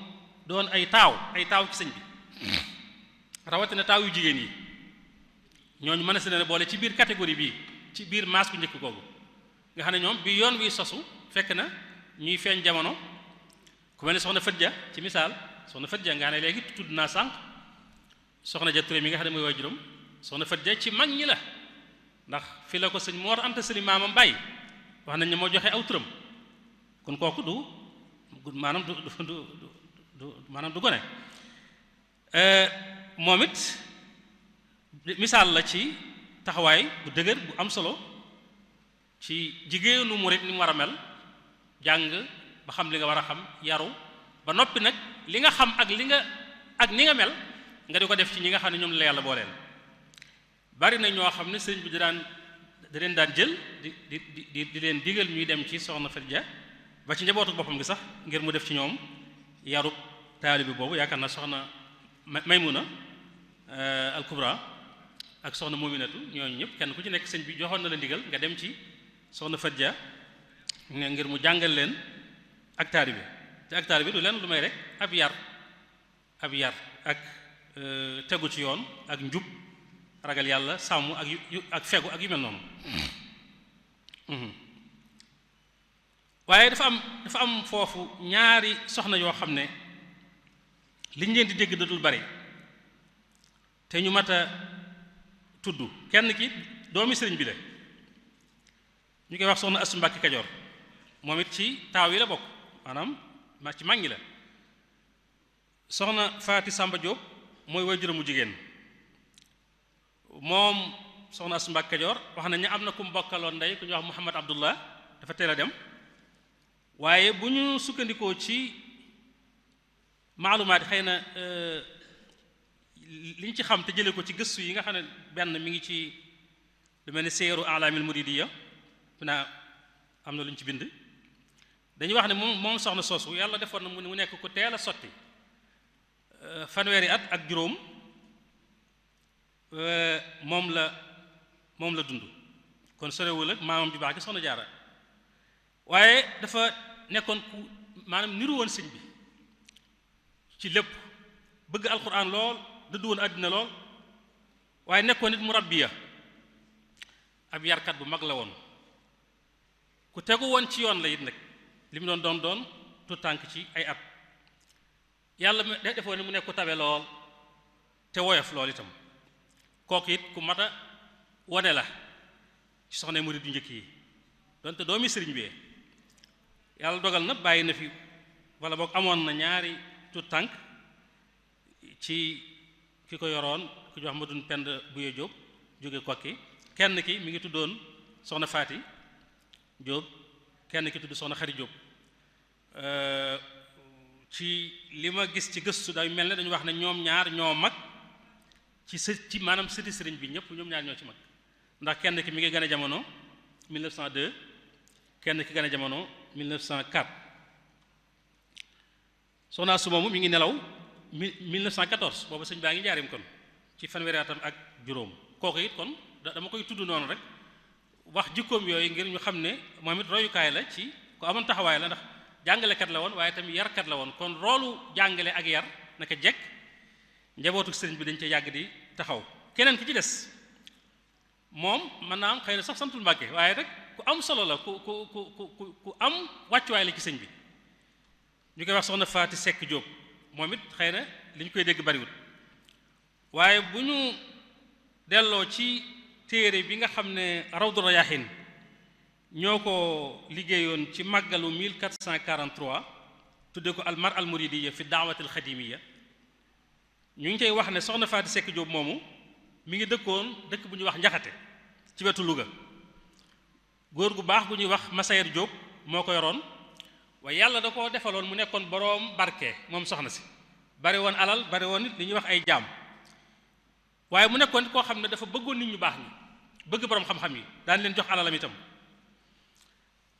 doon ay taaw ci sëñ bi rawatina taaw yu jigéen yi ñooñu mënees na boole ci biir catégorie bii ci biir maas bu njëkk googu nga xam ne ñoom bi yoon wi sosu fekk na ñuy feeñ jamono ku mel ne soxna Fëdja ci misaal soxna Fëdja nga xam ne léegi tudd naa sànq soxna Ja Ture mi nga xam ne mooy waajuram soxna Fëdja ci mag ñi la ndax fi la ko sëñ Mor Anta Sali maamam bàyyi wax nañ ne moo joxe aw turam kon kooku du maanaam du gone moom it misaal la ci taxawaay bu dëgër bu am solo ci jigéenu murit ni mu war a mel jàng ba xam li nga war a xam yaru ba noppi nag li nga xam ak ni nga mel nga di ko def ci ñi nga xam ne ñoom la yàlla booleel bari na ñoo xam ne sëriñ bi da leen daan jël di leen digal ñuy dem ci soxna Fadja ba ci njabootu boppam gi sax ngir mu def ci ñoom yarub taalibi boobu yaakaar naa soxna Maymuna al Kubra ak soxna Muminatu ñooñu ñëpp kenn ku ci nekk sëñ bi joxoon na la ndigal nga dem ci soxna Fadja ngir mu jàngal leen ak taalibi te ak taalibi du leen lu may rek ab yar ak tegu ci yoon ak njub ragal yàlla sàmm ak fegu ak yu mel noonu waaye dafa am foofu ñaari soxna yoo xam ne liñ leen di dégg dadul bari te ñu mat a tudd kenn ki doomi sëriñ bi la ñu koy wax soxna Astu Mbàkke Kajoor moom it ci taaw yi la bokk maanaam ci mag ñi la soxna Faati Sàmba Jóob mooy waajuram mu jigéen moom soxna Astu Mbàkke Kajoor wax nañ ne am na ku mu bokkaloon ndey ku ñuy wax Muhammad Abdullah dafa teel a dem waaye bu ñu sukkandikoo ci maalumaat yi xëy na li ñu ci xam te jële ko ci gëstu yi nga xam ne benn mi ngi ci lu mel ni Seeru Alaamil Muridiya naa am na lu ñu ci bind dañuy wax ne moom soxna soosu yàlla defoon na mu nekk ku teel a sotti fanweeri at ak juróom moom la dund kon sorewul ak maamam ju baax ci soxna Jaara waaye dafa nekkoon ku maanaam niru woon sëñ bi ci lépp bëgg alquran lool dëddu woon àddina lool waaye nekkoon nit murabbiya ab yarkat bu mag la woon ku tegu woon ci yoon la it nag li mu doon tu tànk ci ay at yàlla defoon ne mu nekk ku tabe lool te woyof lool itam kooku it ku mat a wone la ci soxna murid yu njëkk yi donte doomi sëriñ bi yàlla dogal na bàyyi na fi wala boog amoon na ñaari tut tànk ci ki ko yoroon ku ñu wax ma dun pend buye Jóob jóge kokki kenn ki mi ngi tuddoon soxna Faati Jóob kenn ki tudd soxna Xari Jóob ci li ma gis ci gëstu day mel ne dañu wax ne ñoom ñaar ñoo mag ci maanaam sëti sëriñ bi ñëpp ñoom ñaar ñoo ci mag ndax kenn ki mi ngi gën a jamono 1902 kenn ki gën a jamono 1904 soxna su moomu mi ngi nelaw 1914 boobu sëñ baa ngi njaarim kon ci fanweeri atam ak juróom kooku it kon dama koy tudd noonu rek wax jikkoom yooyu ngir ñu xam ne moom it royukaay la ci ku amoon taxawaay la ndax jàngalekat la woon waaye tamit yarkat la woon kon roolu jàngale ak yar naka jekk njabootu sëriñ bi dañ ca yàgg di taxaw. keneen ki ci des moom mën naa am xëy na sax santul Mbàkke waaye rek ku am solo la ku am wàccuwaay la ci sëñ bi ñu koy wax soxna Faati Sekk Jóob moom it xëy na li ñu koy dégg bariwul waaye bu ñu delloo ci téere bi nga xam ne Rawdu Rayaahin ñoo ko liggéeyoon ci màggalu 1443 tudde ko al mar al muridiyya fi daawati al xadimiyya ñu ngi koy wax ne soxna Faati Sekk Jóob moomu mi ngi dëkkoon dëkk bu ñuy wax njaxate ci wetu Louga góor gu baax gu ñuy wax Masayer Jóob moo ko yoroon waaye yàlla da koo defaloon mu nekkoon boroom barke moom soxna si bari woon alal bari woon nit li ñuy wax ay jaam waaye mu nekkoon koo xam ne dafa bëggoon nit ñu baax ñi bëgg boroom xam-xam yi daan leen jox alalam itam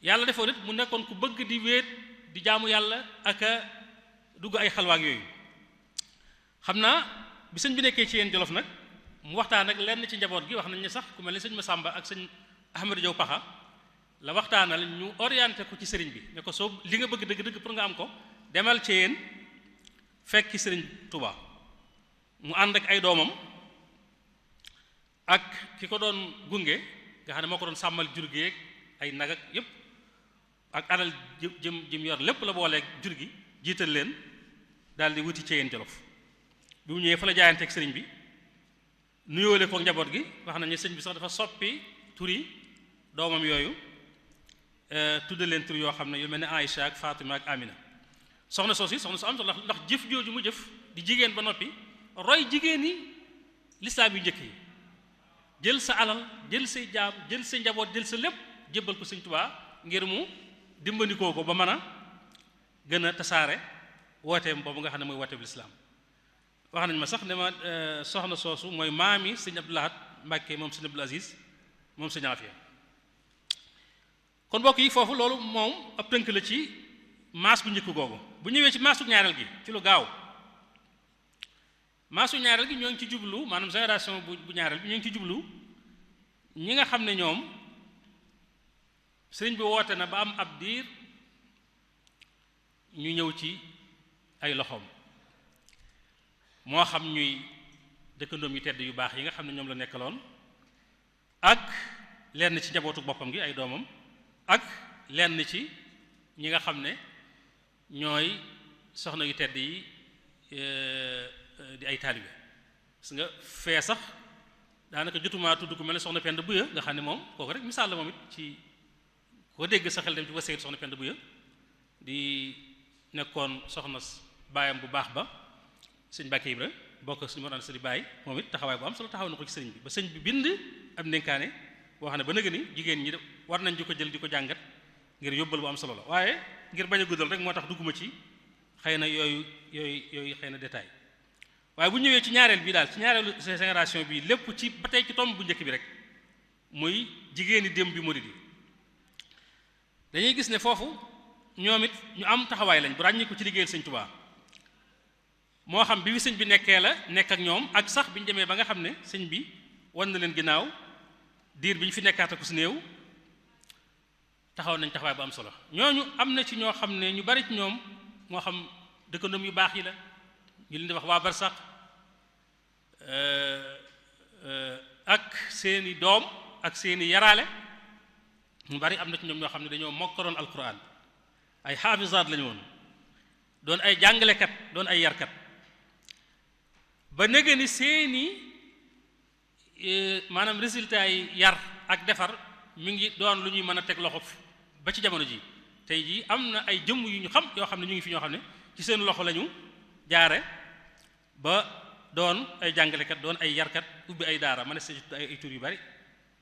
yàlla defoon nit mu nekkoon ku bëgg di wéet di jaamu yàlla ak a dugg ay xalwaak yooyu xam naa bi sëñ bi nekkee ci yéen Jolof nag mu waxtaan ak lenn ci njaboot gi wax nañ ne sax ku mel ni sëñ Masamba ak sëñ Ahmadou Diaw Paxa la waxtaanal ñu orienté ko ci sëriñ bi ne ko soo li nga bëgg dëgg-dëgg pour nga am ko demal ci yéen fekki sëriñ Touba mu ànd ak ay doomam ak ki ko doon gunge nga xam ne moo ko doon sàmmal jur gi ay nag ak yépp ak alal jëm yor lépp la booleeg jur gi jiital leen daal di wuti ci yéen Jolof bi mu ñëwee fa la jaayanteeg sëriñ bi nuyoole ko njaboot gi wax nañu sëñ bi sax dafa soppi tur yi doomam yooyu tudde leen tur yoo xam ne yu mel ne Aïcha ak Fatima ak Amina soxna soosi soxna su am solo ndax jëf jooju mu jëf di jigéen ba noppi roy jigéen yi lislaam yu njëkk yi jël sa alal jël say jaam jël sa njaboot jël sa lépp jébbal ko sëñ Tuubaa ngir mu dimbandikoo ko ba mën a gën a tasaare wooteem boobu nga xam ne mooy wooteem lislaam wax nañ ma sax ne ma soxna soosu mooy maami sëñ Abdou Lahad Mbàkke moom sëñ Abdul Aziz moom sëñ Afiya kon mbokk yi foofu loolu moom ab tënk la ci maas gu njëkk googu bu ñëwee ci maasu ñaareel gi ci lu gaaw maasu ñaareel gi ñoo ngi ci jublu maanaam génération bu ñaareel bi ñoo ngi ci jublu ñi nga xam ne ñoom sëriñ bi woote na ba am ab diir ñu ñëw ci ay loxoom moo xam ñuy dëkkandoom yu tedd yu baax yi nga xam ne ñoom la nekkaloon ak lenn ci njabootu boppam gi ay doomam ak lenn ci ñi nga xam ne ñooy soxna yu tedd yi di ay taalibe gis nga fee sax daanaka jotumaa tudd ku mel ne soxna Penda Buya nga xam ne moom kooku rek misaal la moom it ci koo dégg sa xel dem ci waseet soxna Penda Buya di nekkoon soxna baayam bu baax ba sëñ Mbàkke Ibra bokk suñu mor sëriñ Baay moom it taxawaay bu am solo taxaw na ko ci sëriñ bi ba sëñ bi bind am ndénkaane boo xam ne ba nëgë ni jigéen ñi war nañ di ko jël di ko jàngat ngir yóbbal bu am solo la waaye ngir bañ a guddal rek moo tax dugguma ci xëy na yooyu xëy na détail waaye bu ñëwee ci ñaareel bi daal ci ñaareelu génération bi lépp ci ba tey ci tomb bu njëkk bi rek muy jigéeni démb bi murid yi dañuy gis ne foofu ñoom it ñu am taxawaay lañ bu ràññi ko ci liggéeyal sëñ Tuubaa moo xam bi fi sëñ bi nekkee la nekk ak ñoom ak sax bi ñu demee ba nga xam ne sëñ bi wan na leen ginnaaw diir bi ñu fi nekkaata ko si néew taxaw nañ taxawaay bu am solo ñooñu am na ci ñoo xam ne ñu bari ci ñoom moo xam dëkkandoom yu baax yi la ñu leen di wax waa barsax ak seeni doom ak seeni yaraale ñu bari am na ci ñoom ñoo xam ne dañoo mokkaloon alquran ay xaafisaat lañu woon doon ay jàngalekat doon ay yarkat ba nege ni seeni maanaam résultat yi yar ak defar mi ngi doon lu ñuy mën a teg loxo ba ci jamono ji tey jii am na ay jëmm yu ñu xam yoo xam ne ñu ngi fi ñoo xam ne ci seen loxo lañu jaare ba doon ay jàngalekat doon ay yarkat ubbi ay daara ma ne ay tur yu bari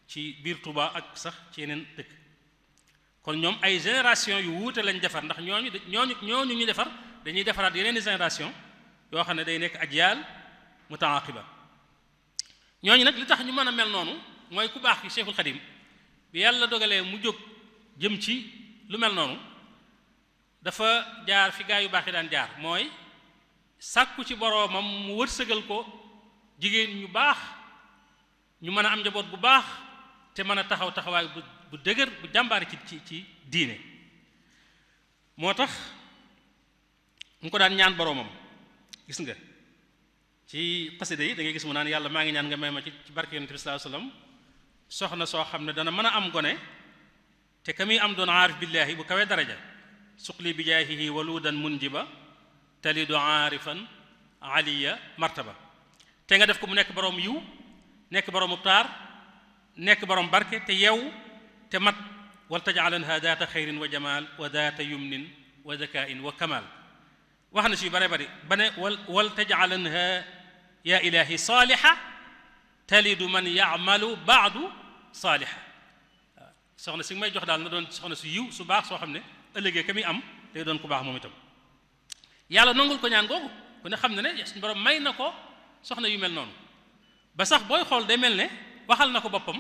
ci biir Touba ak sax ci yeneen dëkk kon ñoom ay génération yu wuute lañ defar ndax ñooñu ñu defar dañuy defaraat yeneen i génération yoo xam ne day nekk ajyaal mutaaqiba ñooñu nag li tax ñu mën a mel noonu mooy ku baax ki Cheikhul Khadim bi yàlla dogalee mu jóg jëm ci lu mel noonu dafa jaar fi gaa yu baax yi daan jaar mooy sàkku ci boroomam mu wërsëgal ko jigéen ñu baax ñu mën a am njaboot bu baax te mën a taxaw taxawaay bu dëgër bu jàmbaari ci diine. moo tax mu ko daan ñaan boroomam gis nga ci xasida yi da ngay gis mu naan yàlla maa ngi ñaan nga may ma ci barke yonent bi sallallahu alayhi wasallam soxna soo xam ne dana mën a am gone te ka muy am doon aarif billaahi bu kawee daraja suqli bi jaahihi waludan munjiba talidu aarifan aliya martaba te nga def ko mu nekk boroom yiw nekk boroomu taar nekk boroom barke te yew te mat wal taj'alanha daata xayrin wa jamaal wa daata yumnin wa zakain wa kamal wax na si yu bare bari ba ne wal taj'alanha yaa ilahi saaliha talidu man ya'malu baadu saaliha waaw soxna si may jox daal na doon soxna su yiw su baax soo xam ne ëllëgee ka muy am day doon ku baax moom itam yàlla nangul ko ñaan googu ku ne xam ne ne suñu borom may na ko soxna yu mel noonu ba sax booy xool day mel ne waxal na ko boppam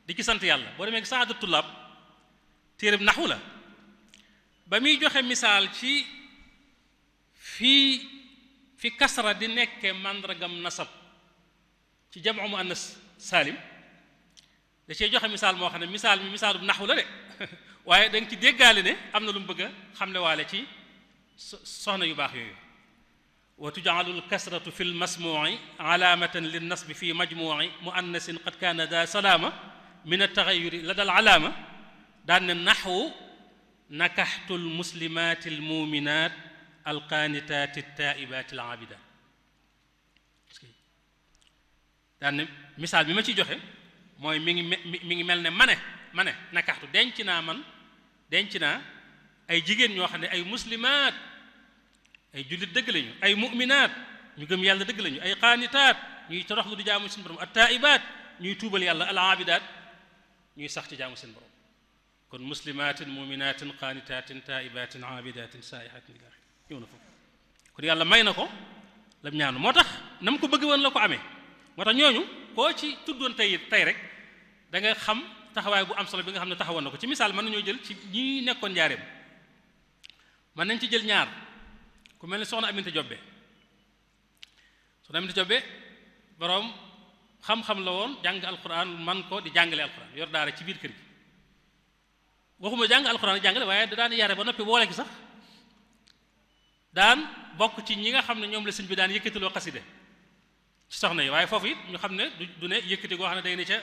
di ci sant yàlla boo demee saadu tullaab téereb naxu la ba muy joxe misaal ci fi kasra di nekke màndargam nasab ci jamu mu annas saalim da cee joxe misaal moo xam ne misaal mi misaalub naxu la de waaye da nga ci déggaale ne am na lu mu bëgg a xamle waale ci soxna yu baax yooyu wa tuj'alu al-kasratu fi al-masmu'i alaamatan lin-nasbi fi majmu'i muannasin qad kaana daa salaama min at-taghayyuri lada al-alaama daan ne naxwu nakaxtu al-muslimaati al-mu'minaat al-qaanitaati at-taa'ibaati al-'aabidaat daan ne misaal bi ma ciy joxe mooy mi ngi mel ne ma ne nakaxtu denc naa ay jigéen ñoo xam ne ay muslimaat ay jullit dëgg lañu ay mu'minaat ñu gëm yàlla dëgg lañu ay qaanitaat ñuy toroxlu di jaamu seen borom at-taa'ibaat ñuy tuubal yàlla al-'aabidaat ñuy sax ci jaamu seen borom kon muslimaatin mu'minaatin qaanitaatin taa'ibaatin 'aabidaatin saa'ihaatin ilaahi ñëw na foofu kon yàlla may na ko lam ñaanu moo tax na mu ko bëgg woon la ko amee moo tax ñooñu koo ci tuddoon tey rek da nga xam taxawaay bu am solo bi nga xam ne taxawoon na ko ci misaal mën nañoo jël ci ñi nekkoon njaareem mën nañ ci jël ñaar ku mel ne soxna Aminta Jobbe boroom xam-xam la woon jàng alquran man ko di jàngale alquran yor daara ci biir kër gi waxuma jàng alquran jàngale waaye da daan yare ba noppi boole gi sax daan bokk ci ñi nga xam ne ñoom la sëñ bi daan yëkkatiloo xaside ci soxna yi waaye foofu it ñu xam ne du ne yëkkati goo xam ne day ne ca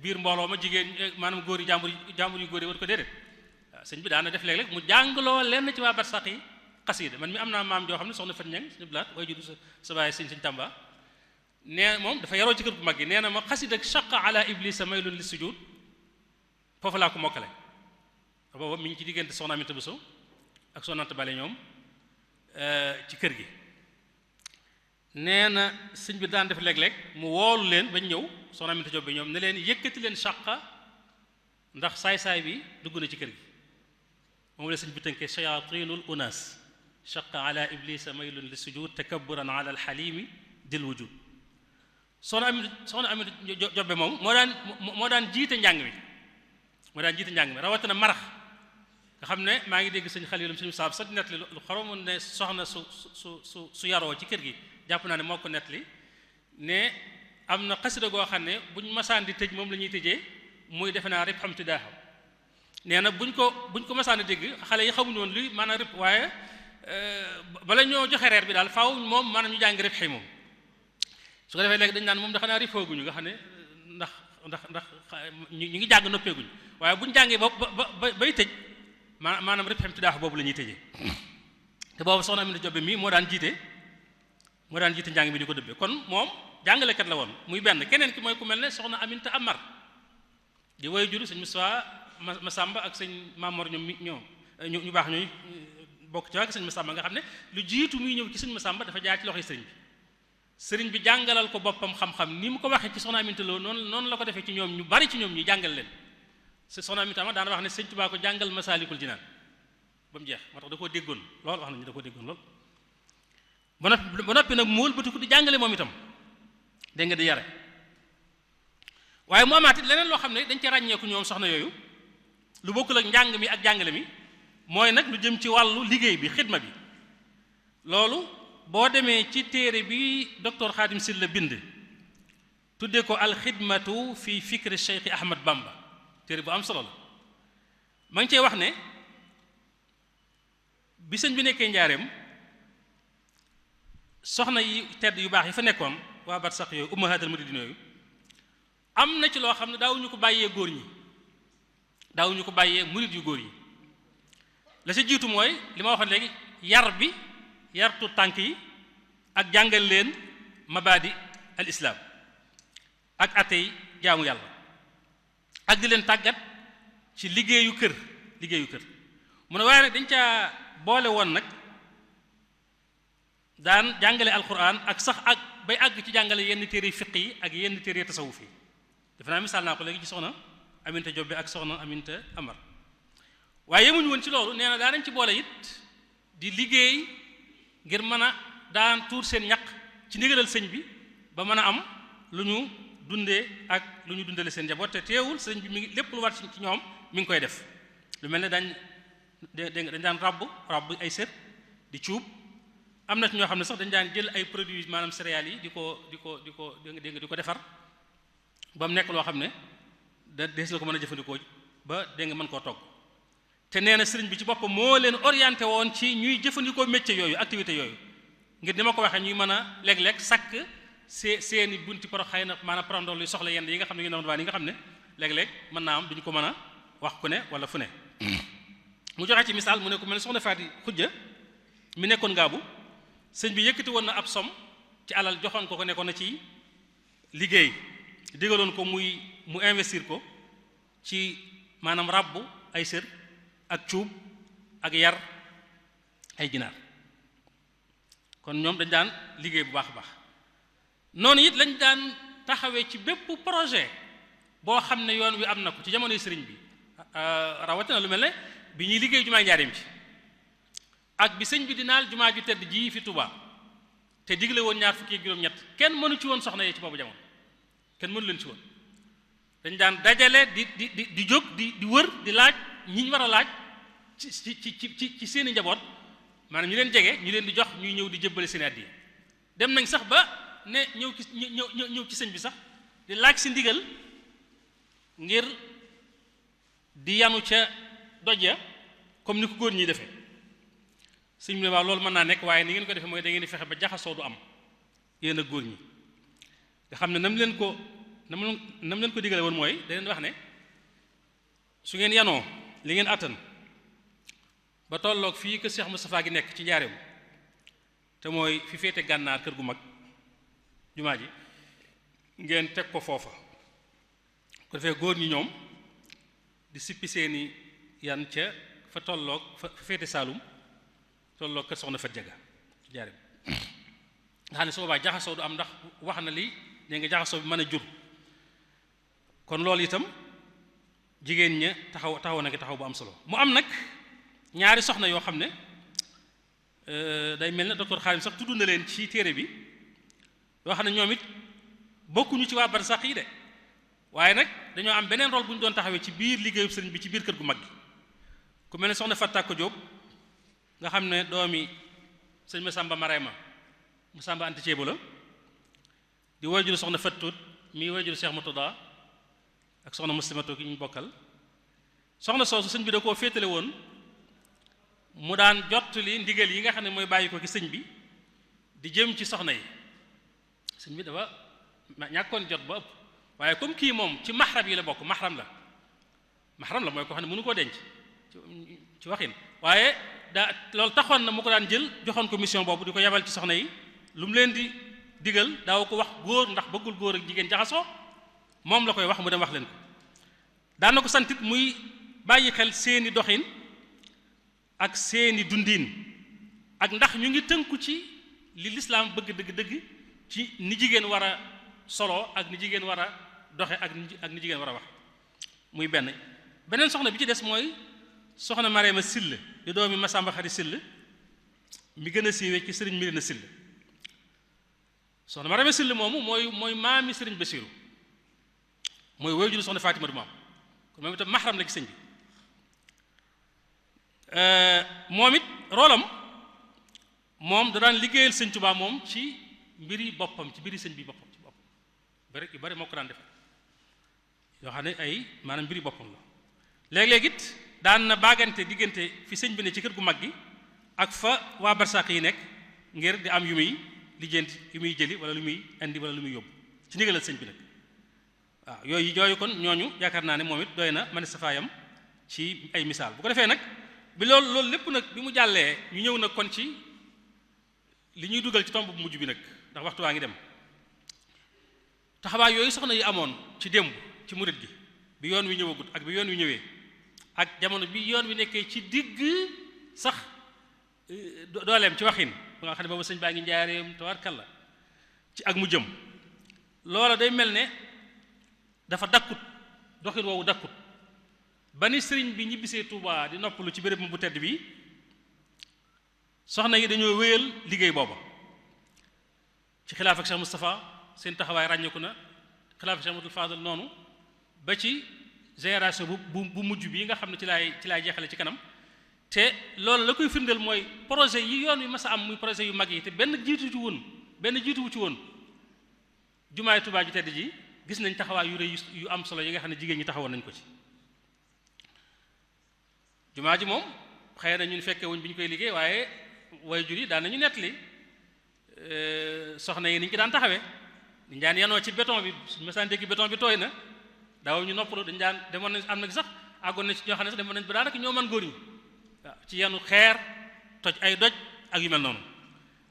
biir mbooloo ma jigéen maanaam góor yi jàmbur yu góor yi war ko déedéet waaw sëñ bi daana def léeg-léeg mu jàngloo lenn ci waa barsàq yi xasida man mi am naa maam joo xam ne soxna Fat Ñang suñu blaat way judu sa baay sëñ Tamba nee moom dafa yaroo ci kër gu mag gi nee na ma xasida shaqa ala iblisa maylun li sujud foofu laa ko mokkale booba mi ngi ci diggante soxna Aminta Bousso ak soxna Anta Bale ñoom ci kër gi nee na sëñ bi daan def léeg-léeg mu woolu leen bañ ñëw soxna Aminta Jobbe ñoom ne leen yëkkati leen shaqa ndax saay-saay bi dugg na ci kër gi moom la sëñ bi tënkee shayatinul unas shaqa ala iblisa maylun li sujud takabburan ala alxalimi dil wujud soxna Aminta Jobbe moom moo daan jiite njàng mi rawatina marax nga xam ne maa ngi dégg sëñ Xalilum suñu saab sa nettali lu xoromoon ne soxna su yaroo ci kër gi jàpp naa ne moo ko nettali ne am na xasida goo xam ne buñ masaan di tëj moom la ñuy tëjee muy defe naa rib xam ti daaxaw nee na buñ ko masaan di dégg xale yi xamuñu woon luy maanaam rib waaye bala ñoo joxe reer bi daal faaw moom maanaam ñu jàng rib xëy moom su ko defee léegi dañ naan moom dafa naa rifooguñu nga xam ne ndax ñu ngi jàng noppeeguñu waaye buñ jàngee bay tëj maanaam rib xam ti daaxaw boobu la ñuy tëjee te boobu soxna Aminta Jobbe mii moo daan jiite njàng mi di ko dëbbee kon moom jàngalekat la woon muy benn keneen ki mooy ku mel ne soxna Aminta Amar di woy juru sëñ Moussa Masamba ak sëñ Mamor ñoom ñu baax ñooy bokk ci waa sëñ Masamba nga xam ne lu jiitu muy ñëw ci sëñ Masamba dafa jaar ci loxoy sëriñ bi jàngalal ko boppam xam-xam ni mu ko waxee ci soxna Aminta Lo noonu la ko defee ci ñoom ñu bari ci ñoom ñu jàngal leen soxna Aminta Amar daana wax ne sëñ Tuubaa ko jàngal Masaalikul Jinaan ba mu jeex moo tax da koo déggoon lool wax nañu da koo déggoon lool ba noppi nag mu wëlbatiku di jàngale moom itam dégg nga di yare waaye mu amaat it leneen loo xam ne dañ ci ràññeeku ñoom soxna yooyu lu bokkul ak njàng mi ak jàngale mi mooy nag lu jëm ci wàllu liggéey bi xidma bi loolu boo demee ci téere bi docteur Khadim Sylla bind tuddee ko alxidmatu fi fikri Cheikh Ahmad Bamba téere bu am solo la ma ngi cee wax ne bi sëñ bi nekkee njaareem soxna yi tedd yu baax yi fa nekkoon waa barsax yooyu ummahatul muridin yooyu am na ci loo xam ne daawuñu ko bàyyee góor ñi daawuñu ko bàyyee murid yu góor yi la sa jiitu mooy li ma waxoon léegi yartu tànk yi ak jàngal leen mabadi al islam ak atey jaamu yàlla ak di leen tàggat ci liggéeyu kër mu ne waaye nag dañ caa boole woon nag daan jàngale alquran ak sax ak bay àgg ci jàngale yenn téere fiq yi ak yenn téere tasawuf yi defe naa misaal naa ko léegi ci soxna Aminta Jobbe ak soxna Aminta Amar waaye yemuñu woon ci loolu nee na daa nañ ci boole it di liggéey ngir mën a daan tuur seen ñaq ci ndigalal sëñ bi ba mën a am lu ñu dundee ak lu ñu dundale seen njaboot te teewul sëñ bi mi ngi lépp lu war ci ñoom mi ngi koy def lu mel ne dañ daan rabb ay sër di cuub am na ci ñoo xam ne sax dañ daan jël ay produits maanaam céréales yi di ko defar ba mu nekk loo xam ne dees la ko mën a jëfandikoo ba dégg nga mën koo togg te nee na sëriñ bi ci boppam moo leen orienté woon ci ñuy jëfandikoo métier yooyu activité yooyu ngir ni ma ko waxee ñuy mën a léeg-léeg sàkk seeni bunti poro xëy na maanaam prandol luy soxla yenn yi nga xam ne yu ndaw yi nga xam ne léeg-léeg mën naa am duñu ko mën a wax ku ne wala fu ne mu joxe ci misaal mu ne ku mel ne soxna Faati Xujja mi nekkoon ngaabu sëñ bi yëkkati woon na ab som ci alal joxoon ko nekkoon na ci liggéey digaloon ko mu investir ko ci maanaam rabbu ay sër ak cuub ak yar ay ginaar kon ñoom dañ daan liggéey bu baax a baax noonu it lañ daan taxawee ci bépp projet boo xam ne yoon wi am na ko ci jamonoy sëriñ bi rawatina lu mel ne bi ñuy liggéey jumaa njaareem ci ak bi sëñ bi di naal jumaa ju tedd ji fi Touba te digle woon 20 ak juróom-ñett kenn mënu ci woon soxna yee ci boobu jamono kenn mënu leen ci woon dañ daan dajale di jóg di wër di laaj ñi ñu war a laaj ci seeni njaboot maanaam ñu leen jege ñu leen di jox ñuy ñëw di jëbbale seen addiya dem nañ sax ba ne ñëw ci sëñ bi sax di laaj si ndigal ngir di yanu ca doj ya comme ni ko góor ñi defee sëñ bi ne waaw loolu mën naa nekk waaye ni ngeen ko defee mooy da ngeen di fexe ba jaxasoo du am yéen a góor ñi nga xam ne nam leen ko digale woon mooy da leen wax ne su ngeen yanoo li ngeen attan ba tolloog fii kër Cheikh Moustapha gi nekk ci njaareem te mooy fi féete gànnaar kër gu mag jumaa ji ngeen teg ko foofa ko defee góor ñi ñoom di sippi seeni yan ca fa tolloog fa féete Saalum tolloog kër soxna Fat Jaga ci njaareem nga xam ne su boobaa jaxasoo du am ndax wax na li ne nga jaxasoo bi mën a jur kon loolu itam jigéen ña taxaw na ki taxaw bu am solo mu am nag ñaari soxna yoo xam ne day mel ne docteur Xaalim sax tudd na leen ci téere bi yoo xam ne ñoom it bokkuñu ci waa barsax yi de waaye nag dañoo am beneen rôle bu ñu doon taxawee ci biir liggéeyu sëriñ bi ci biir kër gu mag gi ku mel ne soxna Fattako Jóob nga xam ne doomi sëñ Masamba Marema Masamba Anta Ceebo la di wajuru soxna Fattuut mi wajuru Cheikh Moutada ak soxna Muslimato ki ñu bokkal soxna soosu sëñ bi da koo féetale woon mu daan jottali ndigal yi nga xam ne mooy bàyyi ko ci sëñ bi di jëm ci soxna yi sëñ bi dafa ñàkkoon jot ba ëpp waaye comme kii moom ci mahram yi la bokk mahram la mooy ko xam ne mënu koo denc ci waxin waaye loolu taxoon na mu ko daan jël joxoon ko mission boobu di ko yebal ci soxna yi lu mu leen di digal daaw ko wax góor ndax bëggul góor ak jigéen jaxasoo moom la koy wax mu dem wax leen ko daan na ko santit muy bàyyi xel seeni doxin ak seeni dundiin ak ndax ñu ngi tënku ci li lislaam bëgg dëgg ci ni jigéen war a solo ak ni jigéen war a doxe ak ni jigéen war a wax muy beneen soxna bi ci des mooy soxna Mariama Sill di doomi Masamba Xari Sill mi gën a siiwee ci sëriñ Mirina Sill soxna Mariama Sill moomu mooy maami sëriñ Basiiru mooy woy juru soxna Fatima du maam kon moom itam maxaram la ci sëñ bi moom it roolam moom da daan liggéeyal sëñ Tuubaa moom ci mbiri boppam ci mbiri sëñ bi boppam ci boppam yu bari moo ko daan defar yoo xam ne ay maanaam mbiri boppam la léeg-léeg it daan na baagante diggante fi sëñ bi ne ci kër gu mag gi ak fa waa barsàq yi nekk ngir di am yu muy lijjanti yu muy jëli wala lu muy indi wala lu muy yóbbu ci ndigalal sëñ bi nag waaw yooyu kon ñooñu yaakaar naa ne moom it doy na man safaayam ci ay misaal bu ko defee nag bi loolu lépp nag bi mu jàllee ñu ñëw nag kon ci li ñuy dugal ci tomb bu mujj bi nag ndax waxtu waa ngi dem taxawaay yooyu soxna yi amoon ci démb ci murit gi bi yoon wi ñëwagut ak bi yoon wi ñëwee ak jamono bi yoon wi nekkee ci digg sax dooleem ci waxin ba nga xam ne boobu sëñ baa ngi njaareem tabarkalla ci ak mu jëm loola day mel ne dafa dakkut doxin woowu dakkut ba ni sëriñ bi ñibbisee Touba di noppalu ci béréb bu tedd bi soxna yi dañoo wéyal liggéey booba ci xilaaf ak Cheikh Moustapha seen taxawaay ràññeeku na xilaaf ak Cheikh Modou Fadal noonu ba ci génération bu mujj bi nga xam ne ci laay jeexale ci kanam te loolu la koy firndeel mooy projet yi yoon wi mas a am muy projet yu mag yi te benn jiituwu ci woon jumaay Touba ju tedd ji gis nañ taxawaay yu rëy yu am solo yi nga xam ne jigéen ñi taxawoon nañ ko ci jumaa ji moom xëy na ñun fekkee wuñ bi ñu koy liggéey waaye waajur yi daan nañu nettali soxna yi ni ñu ci daan taxawee dañ daan yanoo ci béton bi suñu masaan dégg béton bi tooy na daaw ñu noppalu dañ daan demoon nañ am na sax àggoon na ci ñoo xam ne sax demoon nañ ba daanaka ñoo man góor ñi waaw ci yanu xeer toj ay doj ak yu mel noonu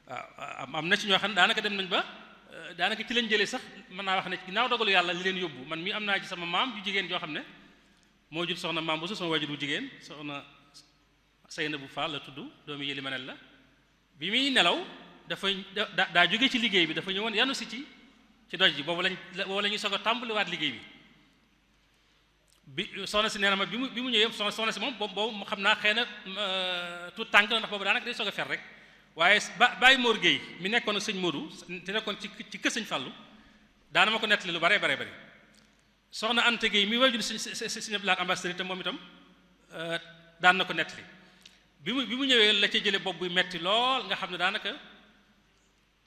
waaw am na ci ñoo xam ne daanaka dem nañ ba daanaka ci lañ jëlee sax mën naa wax ne ginnaaw dogalu yàlla li leen yóbbu man mii am naa ci sama maam ju jigéen joo xam ne moo jur soxna maam bu su sama wajur bu jigéen soxna Seynabou Fall la tudd doomi yëli manel la bi muy nelaw dafa daa jóge ci liggéey bi dafa ñëwoon yanu si ci doj ji boobu la ñuy soog a tàmbaliwaat liggéey bi soxna si nee na ma bi mu ñëwee soxna si moom boobu xam naa xëy na tout tànk la ndax boobu daanaka day soog a fer rek waaye Baye Mor Gueye mi nekkoon ak sëñ Modou te nekkoon ci kër sëñ Fallou daana ma ko nettali lu bare soxna Anta Gueye mi wajul sëñ Abdoulaye ambassadeur te moom itam daan na ko nettali bi mu ñëwee la ca jële bopp buy metti lool nga xam ne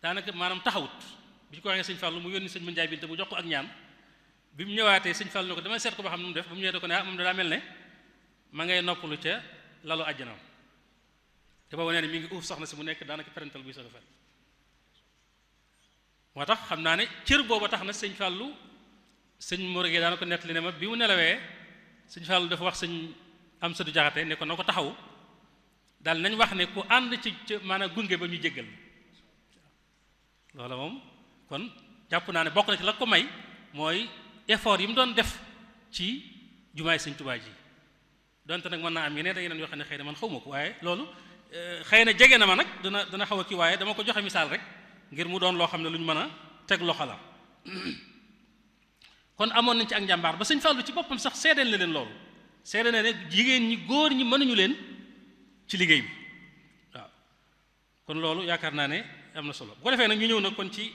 daanaka maanaam taxawut bi ñu ko waxee sëñ Fallou mu yónni sëñ Mandiaye Binta mu jox ko ak ñaan bi mu ñëwaatee sëñ Fallou ne ko dama seet ko ba xam nu mu def ba mu ñëwee da ko ne moom daa mel ne ma ngay noppalu ca lalu àjjanaam te boobu nee ne mi ngi uuf soxna si mu nekk daanaka parental buy soog a fer moo tax xam naa ne cër booba tax na sëñ Fallou sëñ Morgue daana ko nettali ne ma bi mu nelawee sëñ Fallou dafa wax sëñ Amsatu Jaxate ne ko na ko taxawu daal nañ wax ne ku ànd ci maanaam gunge ba ñu jéggal loola moom kon jàpp naa ne bokk na ci la ko may mooy effort yi mu doon def ci jumaay sëñ Tuubaa ji donte nag mën naa am yeneen yoo xam ne xëy na man xaw ma ko waaye loolu xëy na jege na ma nag dana xaw a kii waaye dama ko joxe misaal rek ngir mu doon loo xam ne lu ñu mën a teg loxo la kon amoon nañ ci ak njàmbaar ba sëñ Fallou ci boppam sax seedeel na leen loolu seedeel na ne jigéen ñi góor ñi mënuñu leen ci liggéey bi waaw kon loolu yaakaar naa ne am na solo bu ko defee nag ñu ñëw nag kon ci